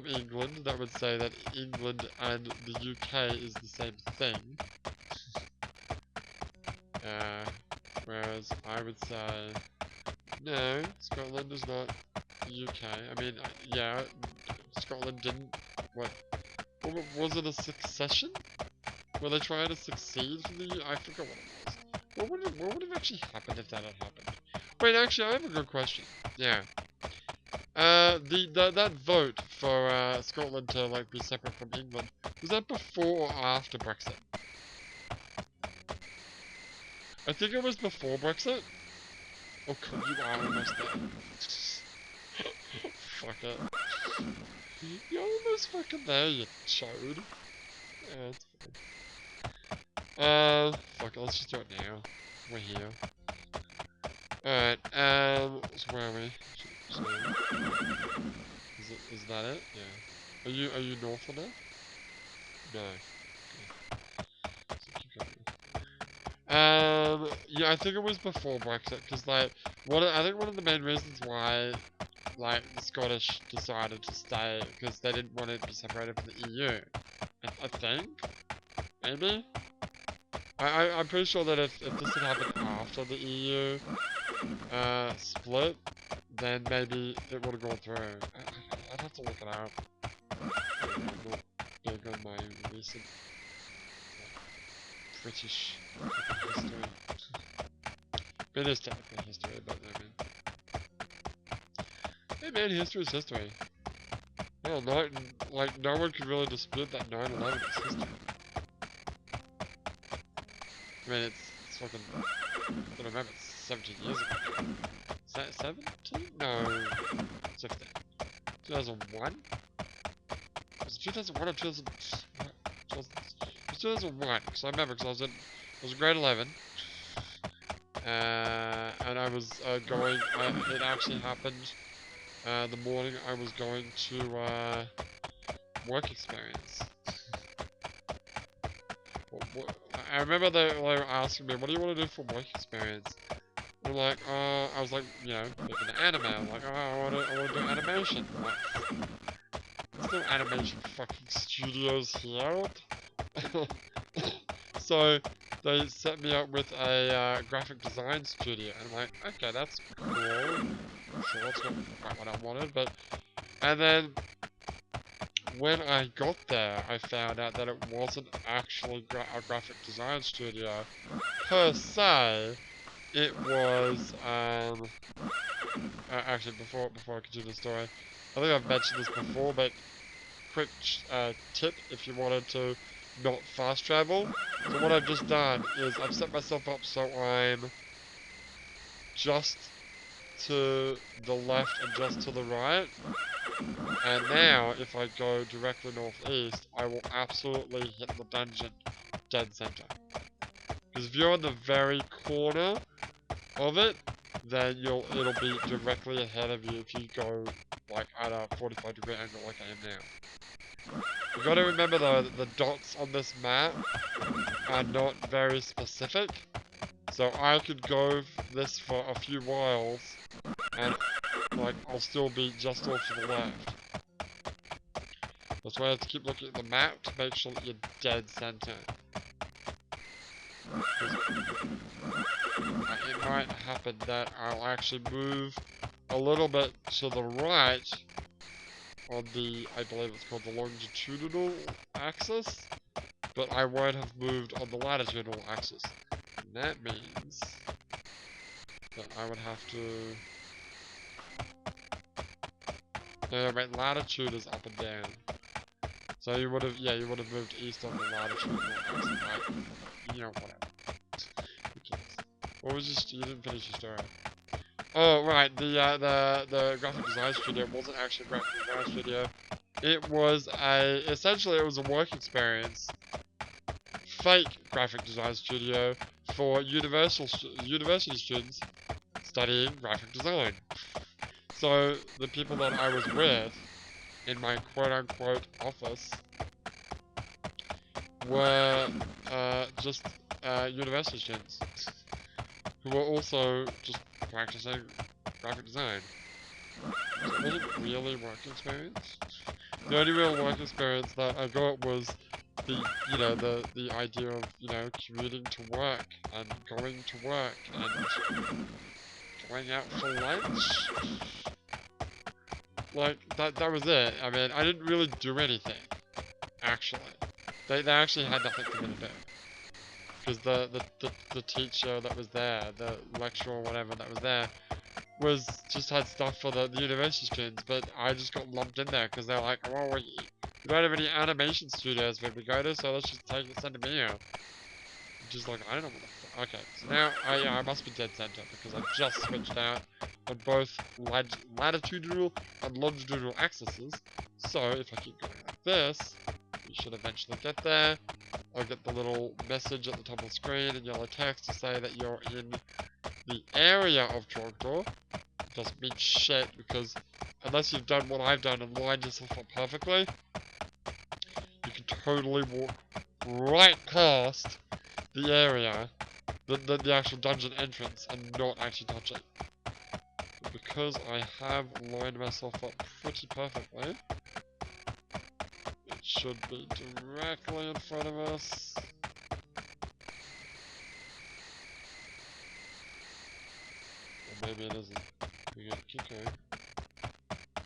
England, that would say that England and the UK is the same thing. Whereas I would say, no, Scotland is not the UK. I mean, yeah, Scotland didn't, what was it a succession? Were they trying to succeed from the I forgot what it was. What would have actually happened if that had happened? Wait, actually, I have a good question. Yeah. That vote for Scotland to like be separate from England, was that before or after Brexit? I think it was before Brexit. Oh, God, you are almost there. Fuck it. You're almost fucking there, you chode. Yeah, it's fine. Fuck it, let's just do it now. We're here. Alright, so where are we? So, is that it? Yeah. Are you north of that? No. Okay. So keep going. Yeah, I think it was before Brexit, because like, I think one of the main reasons why, like, the Scottish decided to stay, because they didn't want it to be separated from the EU. I think? Maybe? I'm pretty sure that if this had happened after the EU, split, then maybe it would have gone through. I'd have to look it up. I'm not big on my recent British history. It is technically history, but I mean... Hey man, history is history. Well, no one could really dispute that 9/11 is history. I mean, it's fucking... I don't remember, it's 17 years ago. Is that 17? No, 16. 2001? Was it 2001 or 2000? It was 2001, because I remember, because I was in grade 11. And I was going, it actually happened the morning I was going to work experience. I remember they were asking me, what do you want to do for work experience? And I'm like, I was like, you know, making an anime. I'm like, oh, I want to do animation. I'm like, there's no animation fucking studios here. So they set me up with a graphic design studio, and I'm like, okay, that's cool. So that's not quite what I wanted, but... And then, when I got there, I found out that it wasn't actually a graphic design studio, per se. It was, actually, before I continue the story, I think I've mentioned this before, but quick tip if you wanted to not fast travel. So what I've just done is I've set myself up so I'm just to the left and just to the right. And now, if I go directly northeast, I will absolutely hit the dungeon dead center. Because if you're in the very corner of it, then it'll be directly ahead of you if you go like at a 45-degree angle like I am now. You gotta remember though that the dots on this map are not very specific. So I could go this for a few miles and like I'll still be just off to the left. That's why I have to keep looking at the map to make sure that you're dead center. It might happen that I'll actually move a little bit to the right on the, I believe it's called the longitudinal axis, but I won't have moved on the latitudinal axis. And that means that I would have to... No, wait, latitude is up and down. So you would have, yeah, you would have moved east on the latitudinal axis, right? You know, whatever. What was this? You didn't finish your story. Oh, right. The graphic design studio wasn't actually a graphic design studio. It was essentially it was a work experience. Fake graphic design studio for university students studying graphic design. So the people that I was with in my quote-unquote office were just university students who were also just practicing graphic design. So it wasn't really work experience. The only real work experience that I got was the, you know, the idea of, you know, commuting to work and going to work and going out for lunch. Like, that was it. I mean, I didn't really do anything, actually. They actually had nothing for me to do. Because the teacher that was there, the lecturer or whatever that was there, just had stuff for the university students, but I just got lumped in there because they're like, well, we don't have any animation studios where we go to, so let's just send them here. Which is like, I don't know what the fuck. Okay, so now I must be dead center because I've just switched out on both latitudinal and longitudinal axes. So if I keep going like this, we should eventually get there. I'll get the little message at the top of the screen in yellow text to say that you're in the area of Trogdor. Doesn't mean shit because unless you've done what I've done and lined yourself up perfectly, you can totally walk right past the area, the actual dungeon entrance, and not actually touch it. But because I have lined myself up pretty perfectly, it should be directly in front of us. Or maybe it isn't. We gotta keep going.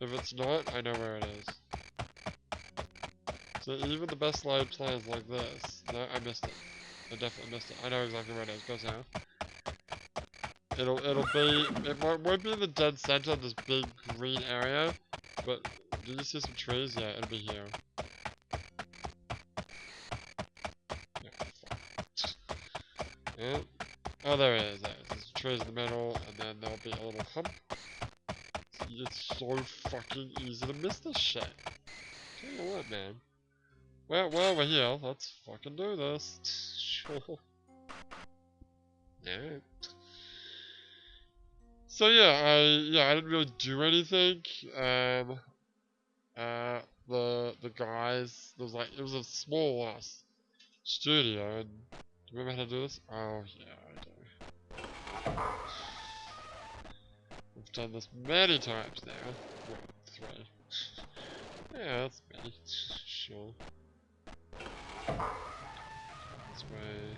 If it's not, I know where it is. So even the best laid plans like this, no, I missed it. I definitely missed it. I know exactly where it is. Go south. It won't be in the dead center of this big green area, but do you see some trees? Yeah, it'll be here. Yeah, fuck. Yeah. Oh, there it is. There's trees in the middle, and then there'll be a little hump. It's so fucking easy to miss this shit. Tell you what, man. Well, we're here. Let's fucking do this. Sure. Yeah. So yeah, I didn't really do anything. The guys, it was a small studio. And do you remember how to do this? Oh yeah, I do. We've done this many times now. Well, 3. Yeah, that's many. Sure. This way.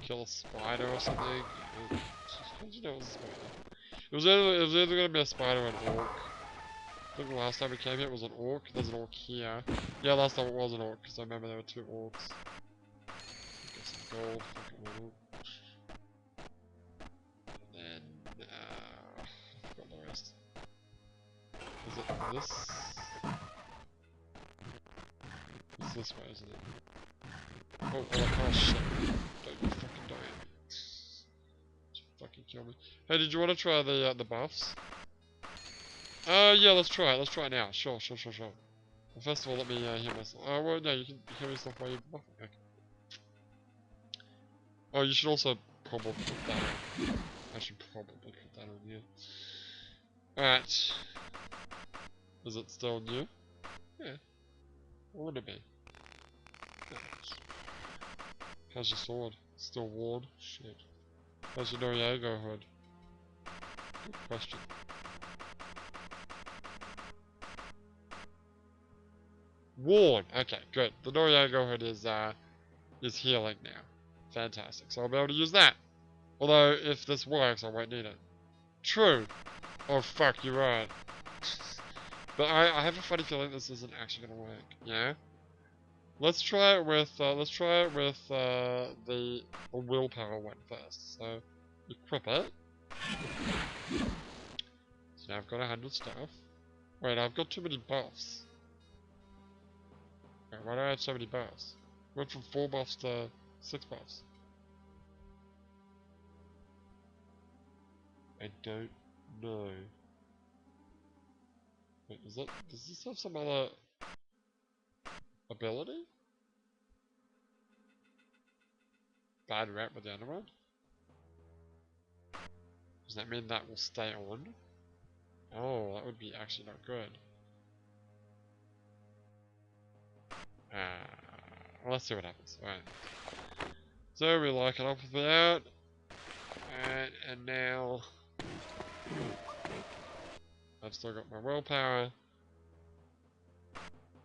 Kill a spider or something. How did you know it was a spider? It was either gonna be a spider or an orc. I think the last time we came here it was an orc. There's an orc here. Yeah, last time it was an orc because I remember there were 2 orcs. Get some gold. Fucking orc. And then I forgot the rest. Is it this? It's this way, isn't it? Oh shit. Don't you fucking die. Just fucking kill me. Hey, did you want to try the buffs? Yeah, let's try it. Let's try it now. Sure. Well, first of all, let me heal myself. Oh, well, no, you can heal yourself while you're buffing. Okay. Oh, you should also probably put that on. I should probably put that on you. Alright. Is it still new? Yeah. What would it be? Nice. How's your sword? Still worn? Shit. How's your Noriego hood? Good question. Worn! Okay, good. The Noriego hood is healing now. Fantastic. So I'll be able to use that. Although, if this works, I won't need it. True! Oh fuck, you're right. But I have a funny feeling this isn't actually gonna work. Yeah? Let's try it with the willpower one first. So equip it. So now I've got 100 stuff. Wait, I've got too many buffs. Wait, why do I have so many buffs? Went from 4 buffs to 6 buffs. I don't know. Wait, does this have some other ability? Bad rep with the other one? Does that mean that will stay on? Oh, that would be actually not good. Let's see what happens. Alright. So we like it up with it out. Alright, and now I've still got my willpower.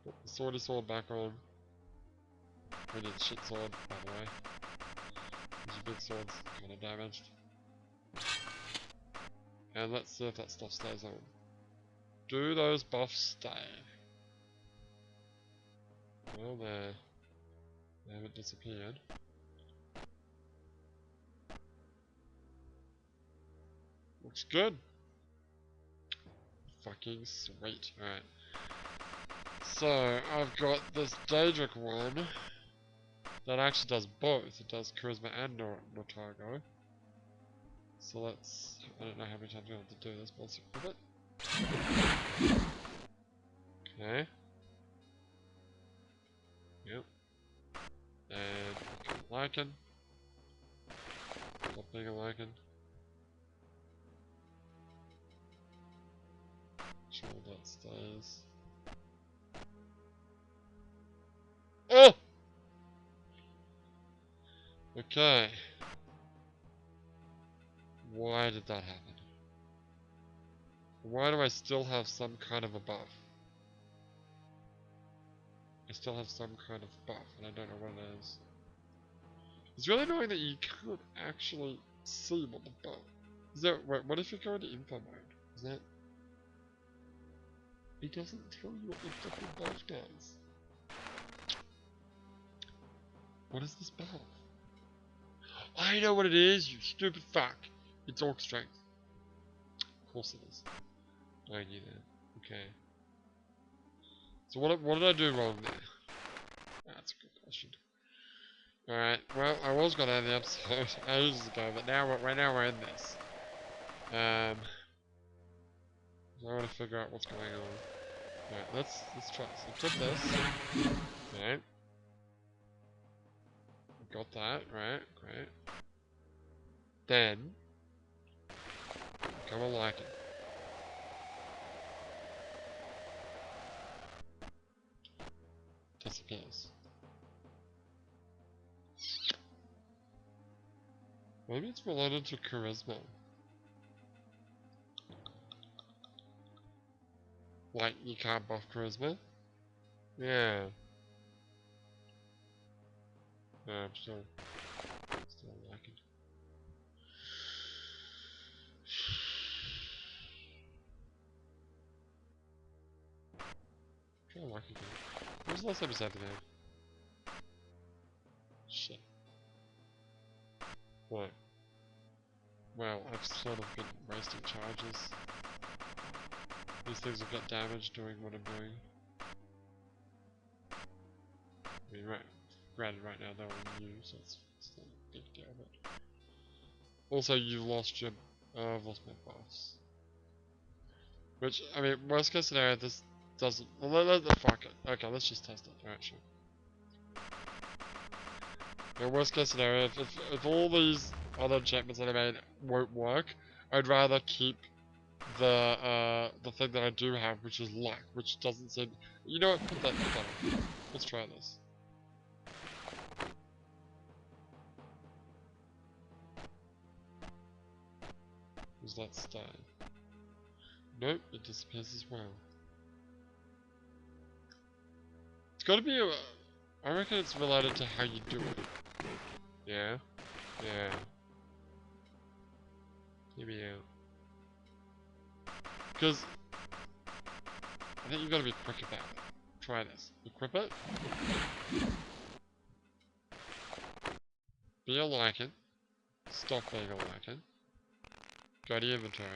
Put the swordy sword back on. We need shit sword, by the way. These big swords kinda damaged. And let's see if that stuff stays on. Do those buffs stay? Well, they haven't disappeared. Looks good. Fucking sweet. Alright. So, I've got this Daedric one that actually does both. It does Charisma and Notargo. So let's... I don't know how many times we have to do this, but let's equip it. Okay. Yep. And Lycan. Stop being a Lycan. Sure that stays. Oh! Okay. Why did that happen? Why do I still have some kind of a buff? I still have some kind of buff, and I don't know what it is. It's really annoying that you can't actually see what the buff is. That, wait, what if you go into info mode? Is that... It doesn't tell you what the fucking buff does. What is this buff? I know what it is, you stupid fuck. It's Orc Strength. Of course it is. I knew that. Okay. So what did I do wrong there? That's a good question. Alright, well, I was gonna end the episode ages ago, but now we're in this. So I want to figure out what's going on. Alright, let's try this. Equip this. Alright. Got that, right, great. Then become a Lycan. Disappears. Maybe it's related to charisma. Like, you can't buff charisma? Yeah. No, I'm still liking. Try liking it. When was the last time you said that? Shit. What? Well, I've sort of been wasting charges. These things have got damaged doing what I'm doing. I mean, granted, right now they're all new, so it's not a big deal, but... Also, you lost your... I've lost my buffs. Which, I mean, worst case scenario, this doesn't... Well, fuck it. Okay, let's just test it. Alright, sure. Yeah, worst case scenario, if all these other enchantments that I made won't work, I'd rather keep the thing that I do have, which is luck, which doesn't seem... You know what? Put that on. Let's try this. Does that stay? Nope, it disappears as well. It's gotta be I reckon it's related to how you do it. Yeah? Yeah. Maybe yeah. Because I think you've got to be quick about it. Try this. Equip it. Be a Lycan. Stop being a Lycan. Go to your inventory.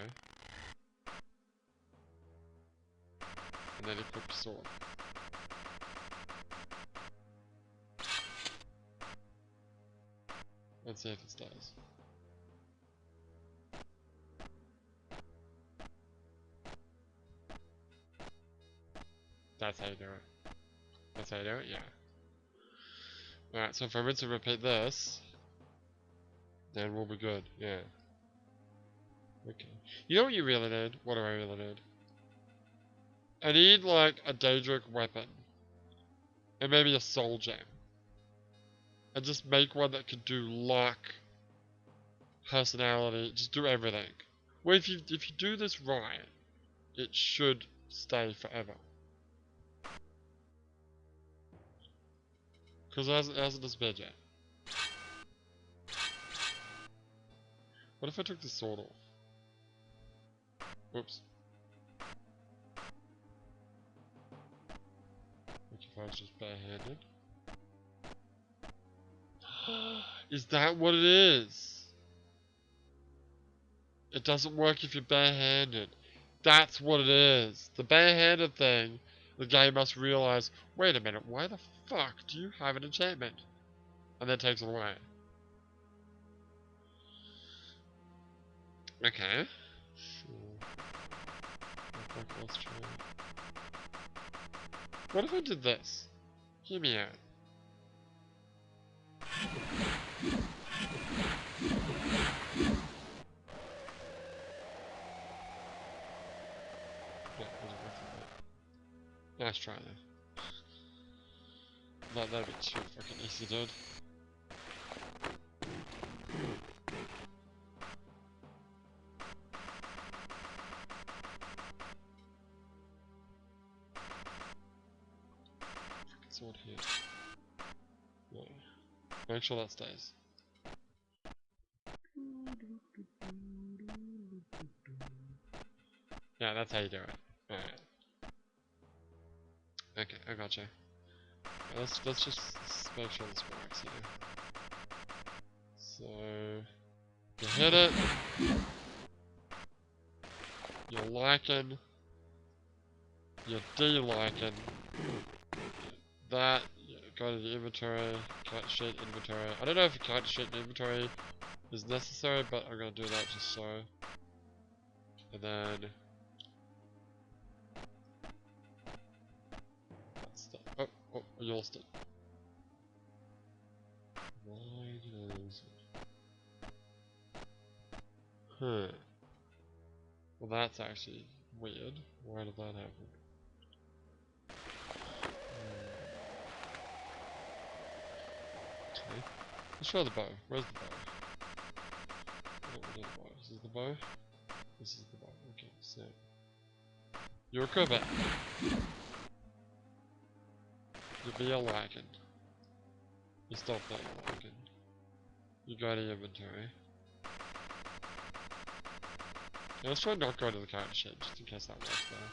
And then equip your sword. Let's see if it stays. That's how you do it. That's how you do it? Yeah. Alright, so if I rinse and repeat this, then we'll be good. Yeah. Okay. You know what you really need? What do I really need? I need, like, a Daedric weapon. And maybe a soul gem. And just make one that can do luck, personality, just do everything. Well, if you do this right, it should stay forever. Because it hasn't disappeared yet. What if I took the sword off? Whoops. What if I was just barehanded? Is that what it is? It doesn't work if you're barehanded. That's what it is. The barehanded thing, the game must realize, wait a minute, why the fuck do you have an enchantment? And then takes it away. Okay. Sure. Let's try it. What if I did this? Hear me out. Yeah, nice try though. That'd be too fucking easy, dude. Fucking sword here. No. Make sure that stays. Yeah, that's how you do it. Alright. Okay, I gotcha. Let's just make sure this works here. So you hit it. You're liking. You're de-liking. That. You go to the inventory. Character sheet inventory. I don't know if a character sheet inventory is necessary, but I'm gonna do that just so. And then that's the, oh, you lost it. Why did I lose it? Huh. Well, that's actually weird. Why did that happen? Okay. Let's try the bow. Where's the bow? We don't the bow. This is the bow? This is the bow. Okay, so. You recover. You be a liken. You stop being a liken. You go to your inventory. Yeah, let's try not going to the character sheet, just in case that works better.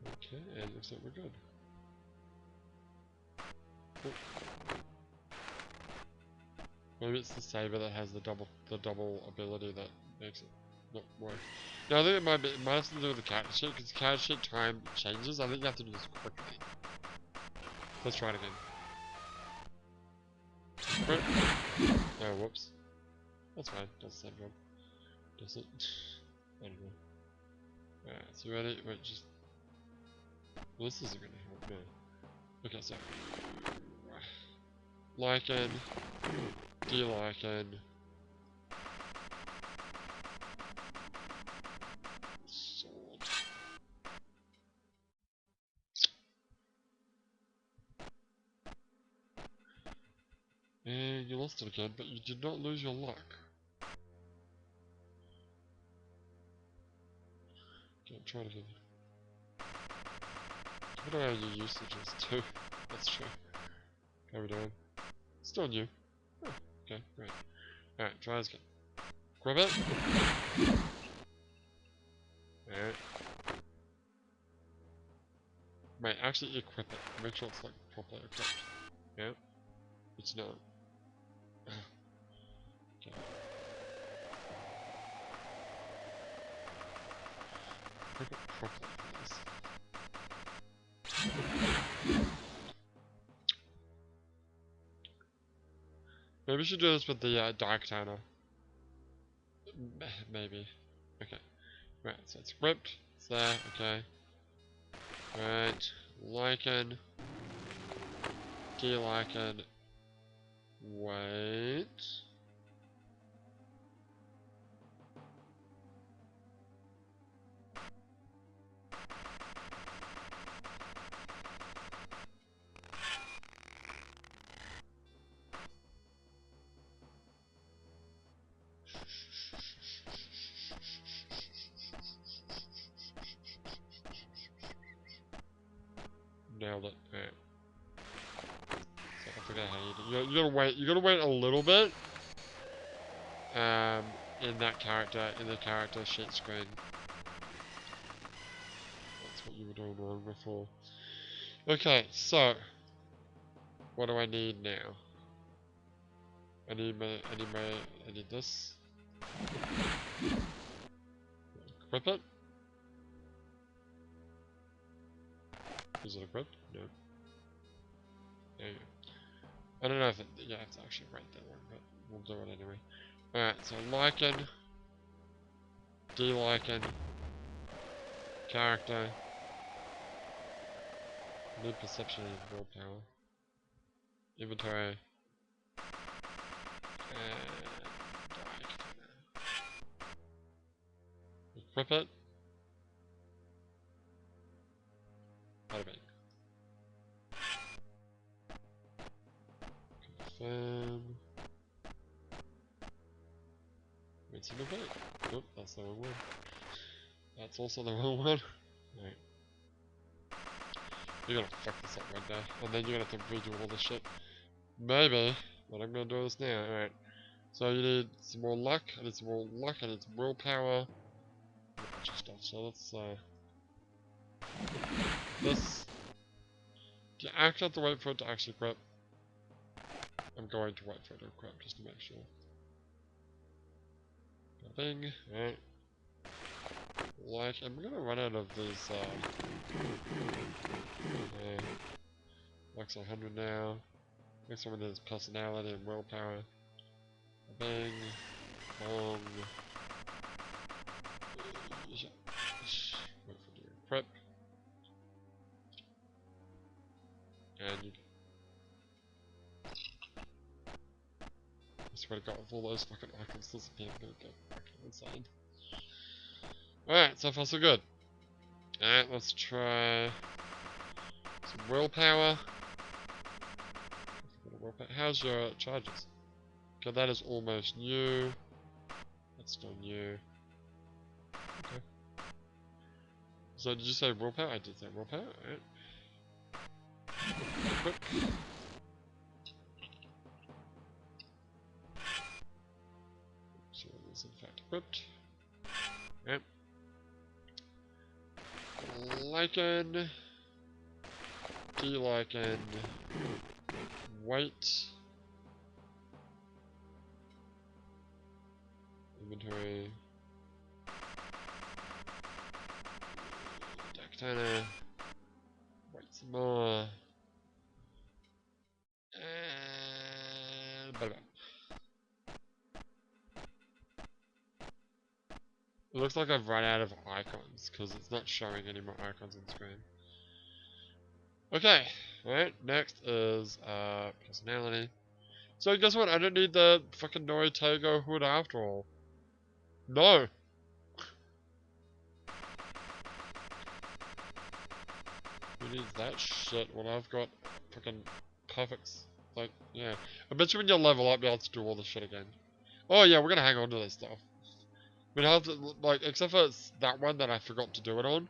Okay, and looks like we're good. Oh. Maybe it's the saber that has the double ability that makes it not work. No, I think it might have to do with the character sheet, because the character sheet time changes. I think you have to do this quickly. Let's try it again. Oh, whoops. That's fine. Does the same job. Does it? I don't know. Alright, so ready? Wait, just. Well, this isn't gonna help, no. Okay, so. Liken. De-liken. Sword. And you lost it again, but you did not lose your luck. Okay, I'm trying to get. I don't know how your usage is too. That's true. How are we doing? Still new. Oh, okay, great. Alright, try this again. Grab it. Alright. Wait, actually equip it. Make sure it's like properly equipped. Yeah. It's not. Okay. Equip it properly, please. Maybe we should do this with the Dark Tower. Maybe. Okay. Right, so it's equipped. It's there, okay. Right. Lichen. De-lichen. Wait. nailed it. Alright. So I forget how you do it. You gotta wait a little bit. In the character sheet screen. That's what you were doing wrong before. Okay, so what do I need now? I need this. Equip it. Is it equipped? No. There you go. I don't know if it's actually right that one, but we'll do it anyway. Alright, so lichen, de-lichen, character, need perception and willpower, inventory, and equip it. Bada bing. Confirm. Wait, some invite. Nope, that's the wrong one. That's also the wrong one. Alright. You're gonna fuck this up one day, and then you're gonna have to redo all this shit. Maybe, but I'm gonna do this now. Alright. So you need some more luck, I need some more luck, I need some willpower. A bunch of stuff, so let's this. Do you actually have to wait for it to actually equip? I'm going to wait for it to equip just to make sure. Bing, alright. Like, I'm gonna run out of these, Max 100 now. Next one is personality and willpower. Bing, bong. Wait for the equip. And you. I swear to God, if all those fucking icons disappear, I'm gonna go fucking insane. Alright, so far so good. Alright, let's try some willpower. How's your charges? Okay, that is almost new. That's still new. Okay. So did you say willpower? I did say willpower, alright. Equip. So it is in fact equipped. Yep. Lichen. De-lichen. Wait. Inventory. Dactana. Wait some more. And bada. It looks like I've run out of icons because it's not showing any more icons on screen. Okay, alright, next is personality. So guess what? I don't need the fucking Noritago hood after all. No! Who needs that shit when I've got fucking perfect, like, yeah. I bet you when you level up, you'll have to do all this shit again. Oh yeah, we're gonna hang on to this stuff. We'd have to, like, except for that one that I forgot to do it on,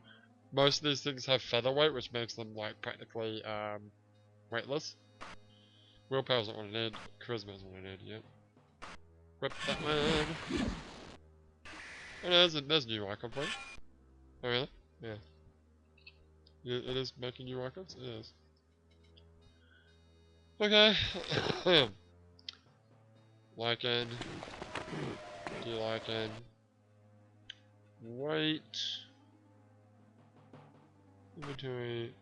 most of these things have featherweight, which makes them, like, practically, weightless. Willpower's not what I need, charisma's what I need, yep. Whip that one. Oh no, there's a new icon for it. Oh really? Yeah. It is making new icons? It is. Okay. Lichen. De-lichen. Wait. Inventory.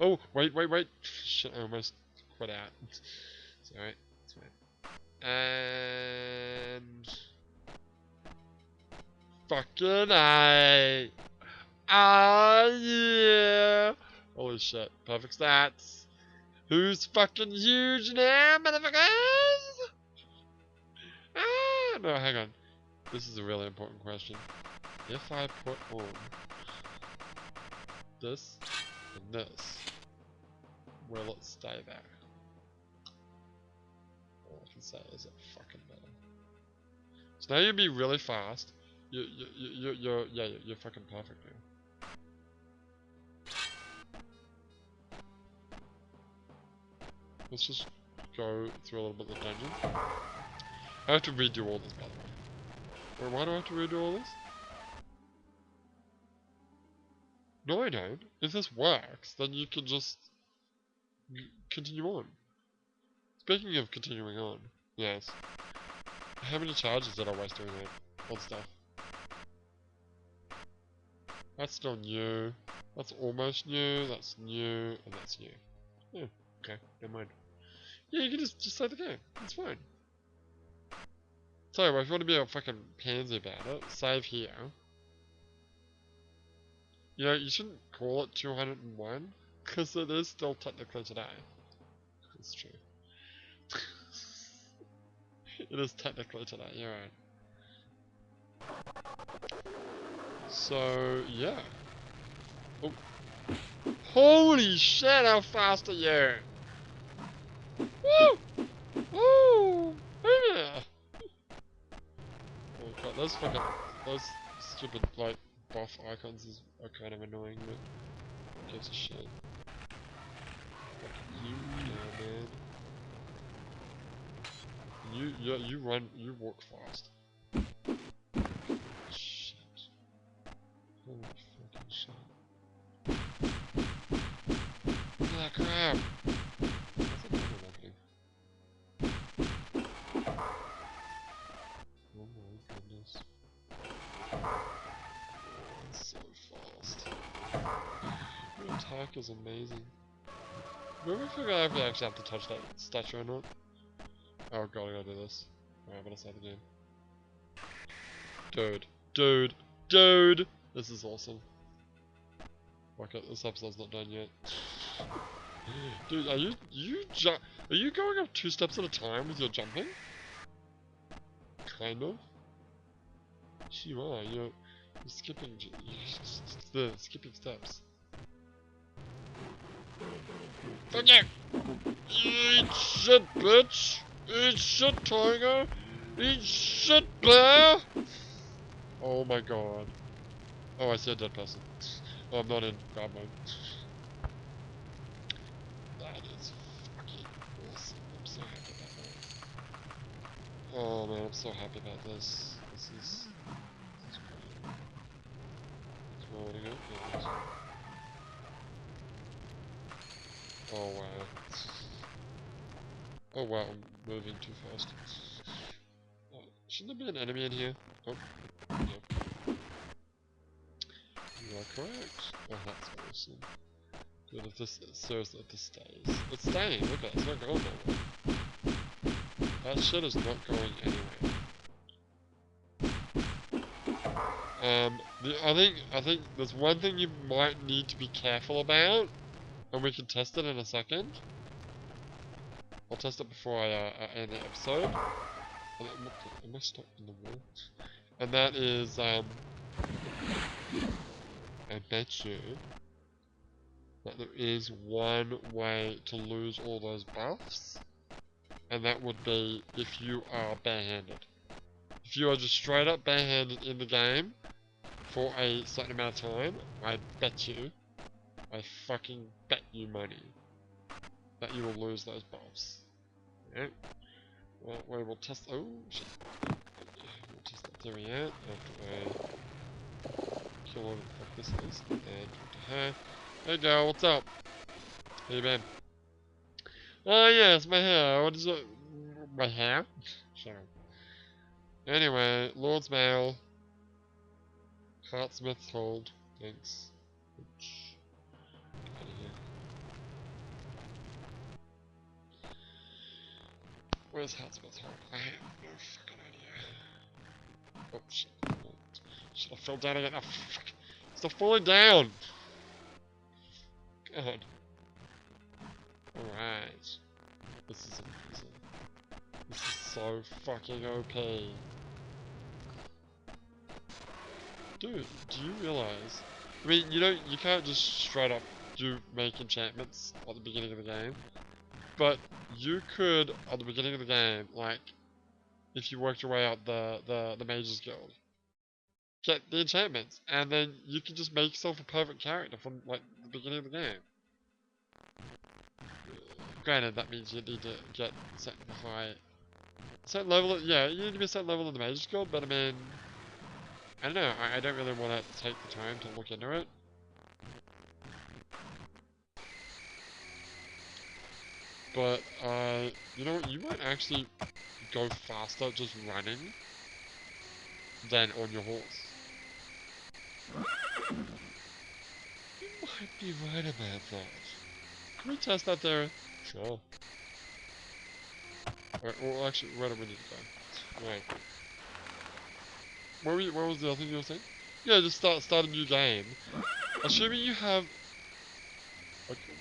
Oh, wait. Shit, I almost quit out. It's alright. It's fine. And... Fucking A. Ah, yeah. Holy shit. Perfect stats. Who's fucking huge now, motherfuckers? Ah, no, hang on. This is a really important question. If I put on this and this, will it stay there? All I can say is it fucking better. So now you'll be really fast. You're fucking perfect, man. Let's just go through a little bit of the dungeon. I have to redo all this, by the way. Wait, why do I have to redo all this? No, I don't. If this works, then you can just continue on. Speaking of continuing on, yes. How many charges did I waste doing that? Odd stuff. That's still new. That's almost new. That's new, and that's new. Yeah. Okay. Never mind. Yeah, you can just say the game. It's fine. So, if you want to be a fucking pansy about it, save here. You know, you shouldn't call it 201, because it is still technically today. It's true. It is technically today, you're right. So, yeah. Oh. Holy shit, how fast are you? Woo! Woo! Yeah! Oh god, those stupid, like, buff icons are kind of annoying, but who gives a shit. You, yeah, man. You walk fast. Shit. Holy fucking shit. Look at that crap! What's that camera happening? Oh my goodness. It's so fast. Your attack is amazing. Maybe I forgot if I actually have to touch that statue or not. Oh god, I gotta do this. Alright, I'm gonna start the game. Dude! This is awesome. Okay, this episode's not done yet. Dude, are you going up 2 steps at a time with your jumping? Kind of. You are. You're skipping. The skipping steps. Fuck you! Eat shit, bitch! Eat shit, tiger! Eat shit, bear! Oh my god. Oh, I see a dead person. Oh, I'm not in god mode. That is fucking awesome. I'm so happy about that. Oh man, I'm so happy about this. This is great. Where would I go? Yeah, oh wow. Oh wow, I'm moving too fast. Oh, shouldn't there be an enemy in here? Oh, yep. You are correct. Oh, that's awesome. Good, if this, seriously, if this stays. It's staying, look at it, it's not going nowhere. That shit is not going anywhere. I think there's one thing you might need to be careful about, and we can test it in a second. I'll test it before I end the episode. Am I stuck in the wall? And that is, I bet you that there is one way to lose all those buffs, and that would be if you are barehanded. If you are just straight up barehanded in the game for a certain amount of time, I fucking bet you money that you will lose those buffs. Alright? Well, we will test. Oh shit. We'll test that theory out after I kill all the fuck this is. And talk to her. Hey girl, what's up? How you been? Oh yes, my hair. What is it? My hair? Shut up. Anyway, Lord's Mail. Heartsmith's Hold. Thanks. Ouch. Out of here. Where's Heartsmith's Hold? I have no fucking idea. Oh shit. Shit, I fell down again. Oh fuck. Stop falling down! God. Alright. This is amazing. This is so fucking OP. Dude, do you realize? I mean, you can't just straight up make enchantments at the beginning of the game. But you could, at the beginning of the game, like, if you worked your way out the Mages Guild, get the enchantments, and then you can just make yourself a perfect character from like the beginning of the game. Granted, that means you need to get certain level. Yeah, you need to be a certain level in the Mage Guild, but I mean, I don't know. I don't really want to take the time to look into it. But you know what? You might actually go faster just running than on your horse. You might be right about that. Can we test that there? Sure. Alright, well actually, where do we need to go? Right. What was the other thing you were saying? Yeah, just start a new game. Assuming you have... Okay,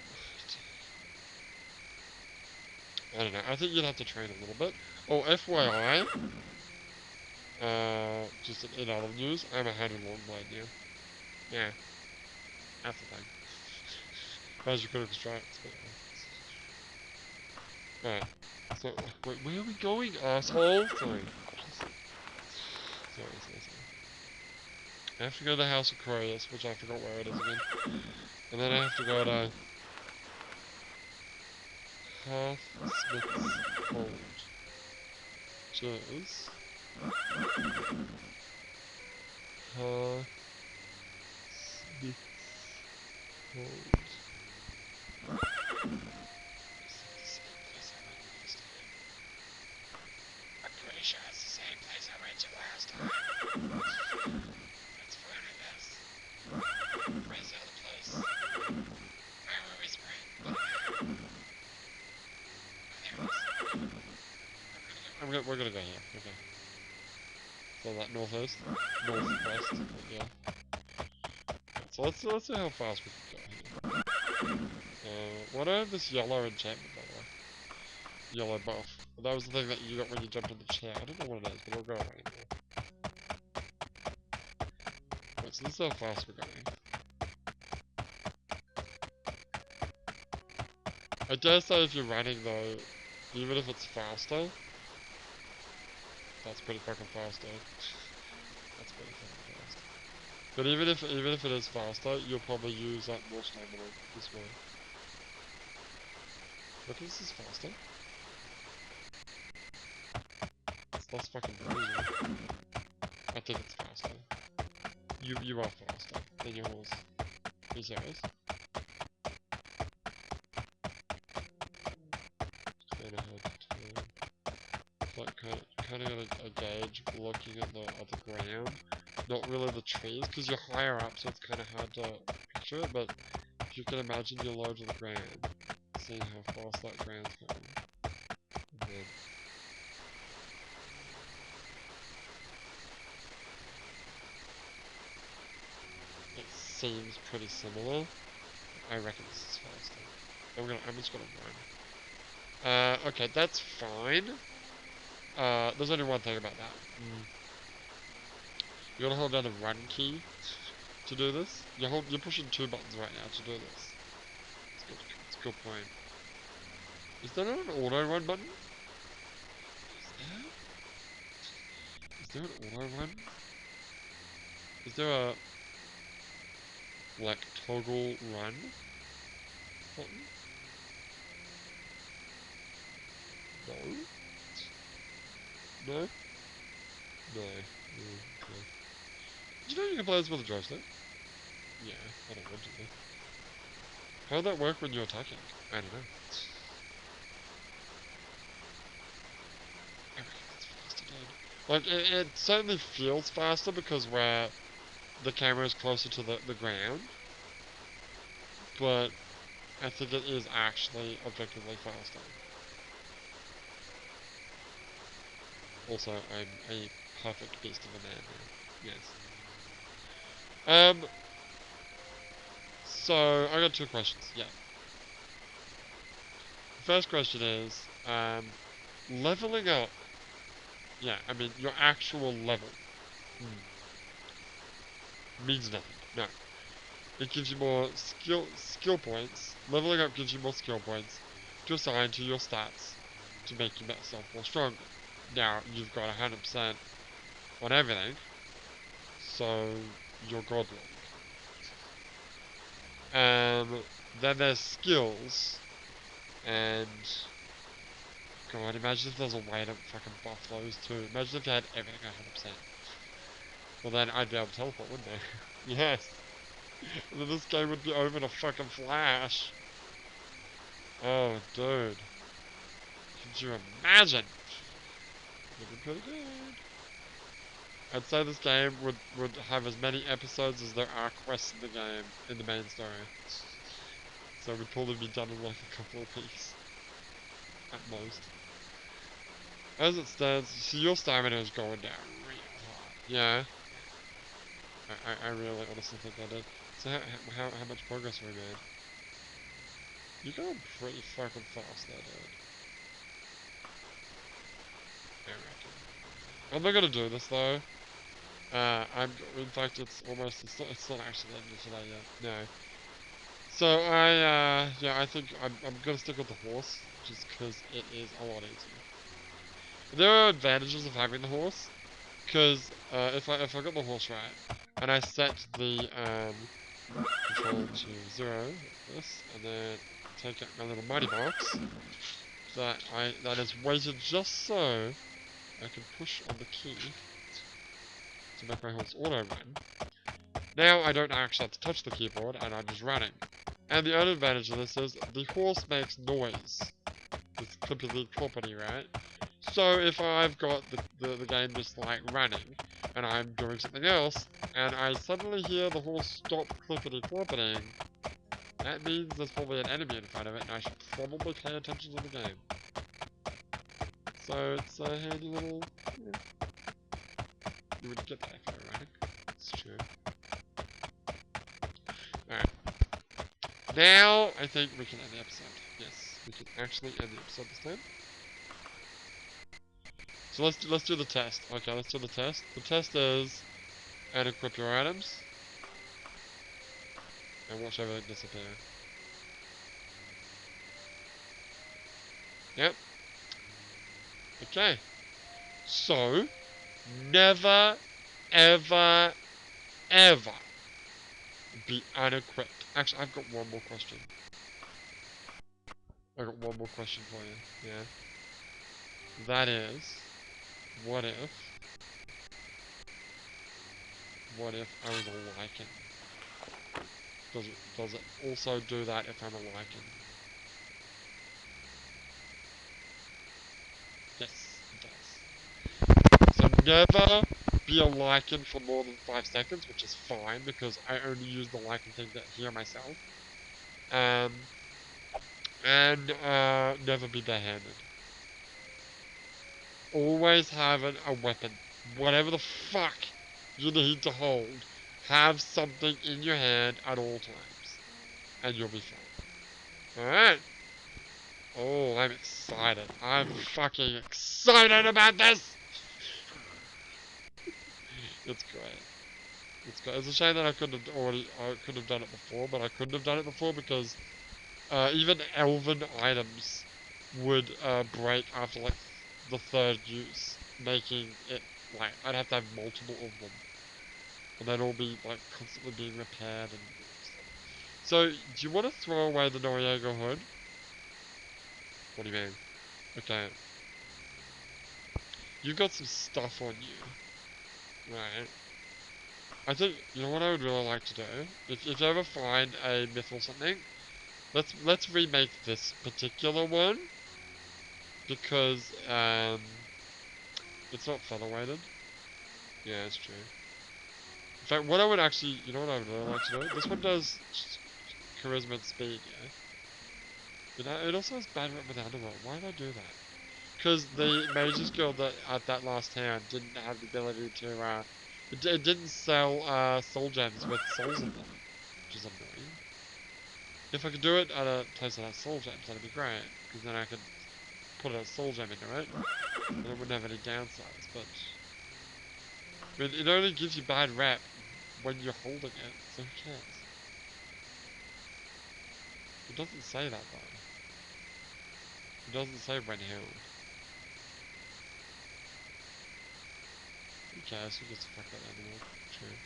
I don't know, I think you'd have to train a little bit. Oh, FYI, just in other news, I'm a handed long blade now. Yeah, that's the thing. As you could have strikes, but yeah. Alright, so, wait, where are we going, asshole? Sorry. Sorry. I have to go to the House of Croyus, which I forgot where it is again. And then I have to go to Half-Smith's Hold. Which is... Half-Smith's Hold. I'm pretty sure it's the same place I went to last time. Let's find this. Where's the other place? Where were we spraying? We're gonna go here. Okay. So that northeast, northwest. Yeah. So let's see how fast we can go here. Why do I have this yellow enchantment by the way? Yellow buff. But that was the thing that you got when you jumped in the chair. I don't know what it is, but it'll go away now. Right, so this is how fast we're going. I dare say if you're running though, even if it's faster, that's pretty fucking fast though. That's pretty fucking fast. But even if it is faster, you'll probably use that more stamina this way. Look, this is faster. It's less fucking bruising. I think it's faster. You are faster than your horse. Are you serious? Like kind of got a gauge looking at the ground, not really the trees, because you're higher up, so it's kind of hard to picture it. But if you can imagine you're low to the ground, seeing how fast that ground's going, and then it seems pretty similar. I reckon this is faster. I'm just gonna run. Okay, that's fine. There's only one thing about that. You gotta hold down the run key to do this. You're pushing two buttons right now to do this. It's a good point. Is there not an auto run button? Is there an auto run? Is there a like toggle run button? No? No? No. Okay. Did you know you can play this with a joystick? Yeah, I don't want to though. How'd that work when you're attacking? I don't know. I reckon that's faster, dude. Like, it certainly feels faster because the camera is closer to the ground. But I think it is actually objectively faster. Also, I'm a perfect beast of a man now. Yes. So, I got two questions. Yeah. The first question is, leveling up. Yeah, I mean, your actual level. Means nothing. No. It gives you more skill points. Leveling up gives you more skill points to assign to your stats to make yourself more stronger. Now, you've got 100% on everything. so you're godlike. Then there's skills, and God, imagine if there's a way to fucking buff those too. Imagine if you had everything 100%. Well then I'd be able to teleport, wouldn't I? Yes! And then this game would be over in a fucking flash. Oh, dude. Could you imagine? It'd be pretty good. I'd say this game would have as many episodes as there are quests in the game, in the main story. So we'd probably be done in like a couple of weeks. At most. As it stands, you see your stamina is going down real hard. Yeah. I really honestly think I did. So how much progress have we made? You're going pretty fucking fast there, dude. I reckon. I'm not gonna do this though. In fact, it's not actually the end of today yet. No. So yeah, I think I'm gonna stick with the horse, just because it is a lot easier. There are advantages of having the horse, because if I got the horse right, and I set the control to 0, like this, and then take out my little mighty box, that is weighted just so I can push on the key to make my horse auto run. Now I don't actually have to touch the keyboard, and I'm just running. And the other advantage of this is the horse makes noise. It's clippity cloppity, right? So if I've got the game just like running, and I'm doing something else, and I suddenly hear the horse stop clippity cloppiting, that means there's probably an enemy in front of it, and I should probably pay attention to the game. So it's a handy little... You would get that if you were running. It's true. Alright. Now, I think we can end the episode. Yes, we can actually end the episode this time. So let's do the test. Okay, let's do the test. The test is... and equip your items. And watch everything disappear. Yep. Okay. So, never, ever, ever be unequipped. Actually, I've got one more question. I got one more question for you. Yeah. That is, what if I was a lichen? Does it also do that if I'm a lichen? Yes, it does. So never be a lichen for more than 5 seconds, which is fine because I only use the lichen thing to heal myself. And never be barehanded. Always have a weapon. Whatever the fuck you need to hold, have something in your hand at all times. And you'll be fine. Alright? Oh, I'm excited. I'm fucking excited about this! It's great. It's great. It's a shame that I couldn't have done it before, but I couldn't have done it before because even elven items would break after like the 3rd use, making it like I'd have to have multiple of them, and they'd all be like constantly being repaired and stuff. So, do you want to throw away the Noriega hood? What do you mean? Okay, you've got some stuff on you, right? I think you know what I would really like to do. If you ever find a myth or something, let's remake this particular one because it's not featherweighted. Yeah, it's true. In fact, what I would actually, you know what I would really like to do? This one does charisma and speed, yeah? It also has bad rep with Underworld. Why did I do that? Because the Mage's Guild that at that last hand didn't have the ability to, it didn't sell, soul gems with souls in them, which is annoying. If I could do it at a place that has soul gems, that'd be great, because then I could put a soul gem into it, and it wouldn't have any downsides, but... I mean, it only gives you bad rep when you're holding it, so who cares? It doesn't say that though. It doesn't say when held. Who cares? Who gives a fuck about that anymore? True.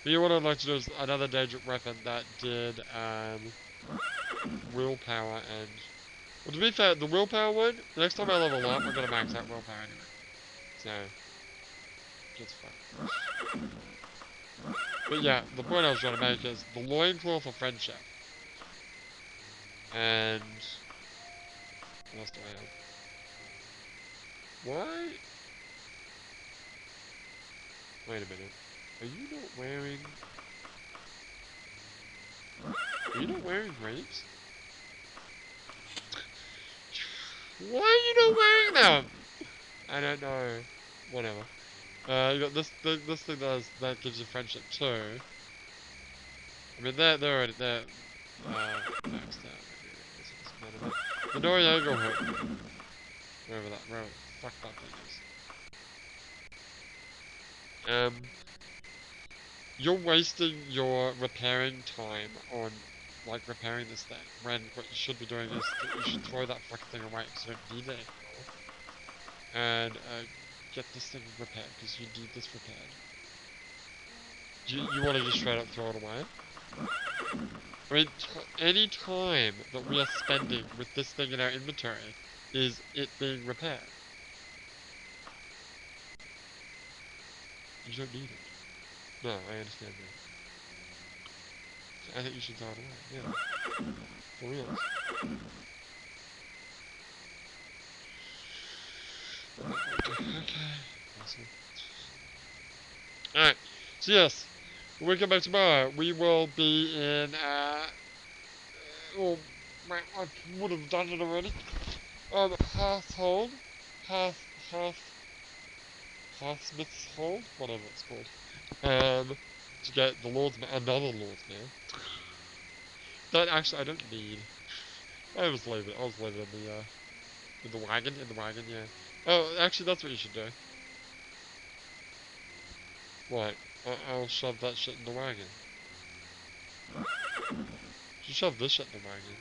But yeah, what I'd like to do is another dangerous weapon that did, willpower and... Well, to be fair, the willpower one, the next time I level up, I'm gonna max out willpower anyway. So, just fuck. But yeah, the point I was trying to make is the loincloth of friendship. And... What else do I have? Why? Wait a minute. Are you not wearing... Are you not wearing grapes? Why are you not wearing them? I don't know. Whatever. You got this thing that gives you friendship too. I mean, they're already, maxed out. The Noriega hook. Wherever the fuck that thing is. You're wasting your repairing time on, like, repairing this thing, when what you should be doing is that you should throw that fucking thing away because you don't need it anymore. And, get this thing repaired, because you need this repaired. You want to just straight up throw it away? I mean, any time that we are spending with this thing in our inventory is it being repaired. You don't need it. No, I understand that. I think you should throw it away, yeah. For real. Okay. Awesome. Alright, so yes, when we come back tomorrow, we will be in, oh, man, I would have done it already. Hearthhold, Hearthsmith's Hold, whatever it's called. To get the Lord's Mail, another Lord's Mail. That actually I don't need. I was leaving it in the wagon, yeah. Oh, actually that's what you should do. What? I'll shove that shit in the wagon. You shove this shit in the wagon.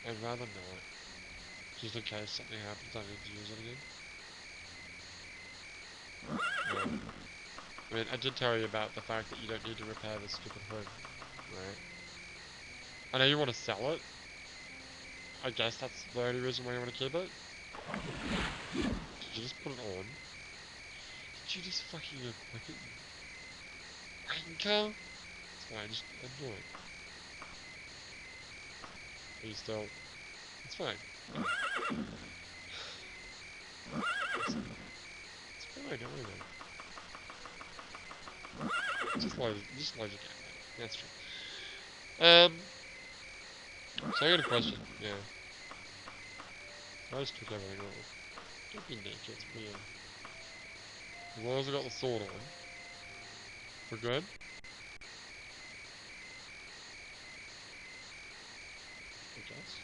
I'd rather not. Just in case something happens, I need to use it again. I mean, I did tell you about the fact that you don't need to repair this stupid hood, right? I know you want to sell it. I guess that's the only reason why you want to keep it. Did you just put it on? Did you just fucking equip it? Wanker? It's fine, just ignore it. Are you still... It's fine. It's fine, don't worry about it. Just load it again, man. That's true. So I got a question, yeah. I just took everything off. Don't be naked, it's weird. As long as I got the sword on, we're good? I guess.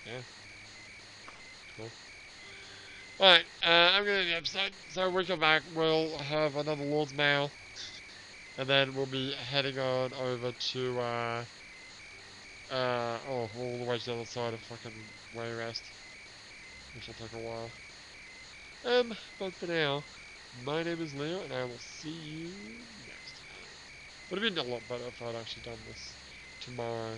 Yeah. Cool. Alright, I'm gonna end the episode. So when we come back, we'll have another Lord's Mail. And then we'll be heading on over to, all the way to the other side of fucking Wayrest. Which will take a while. But for now, my name is Leo, and I will see you next time. Would have been a lot better if I'd actually done this tomorrow.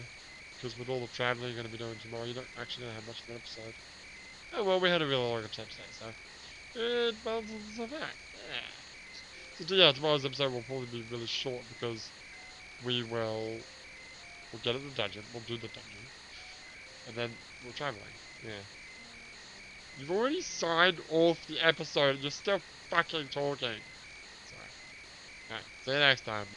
Because with all the travelling you're going to be doing tomorrow, you don't actually have much of an episode. Oh well, we had a really long episode today, so it balances itself out. Yeah. So yeah, tomorrow's episode will probably be really short because we'll get at the dungeon, we'll do the dungeon, and then we're travelling. Yeah. You've already signed off the episode, you're still fucking talking. Sorry. Alright, see you next time.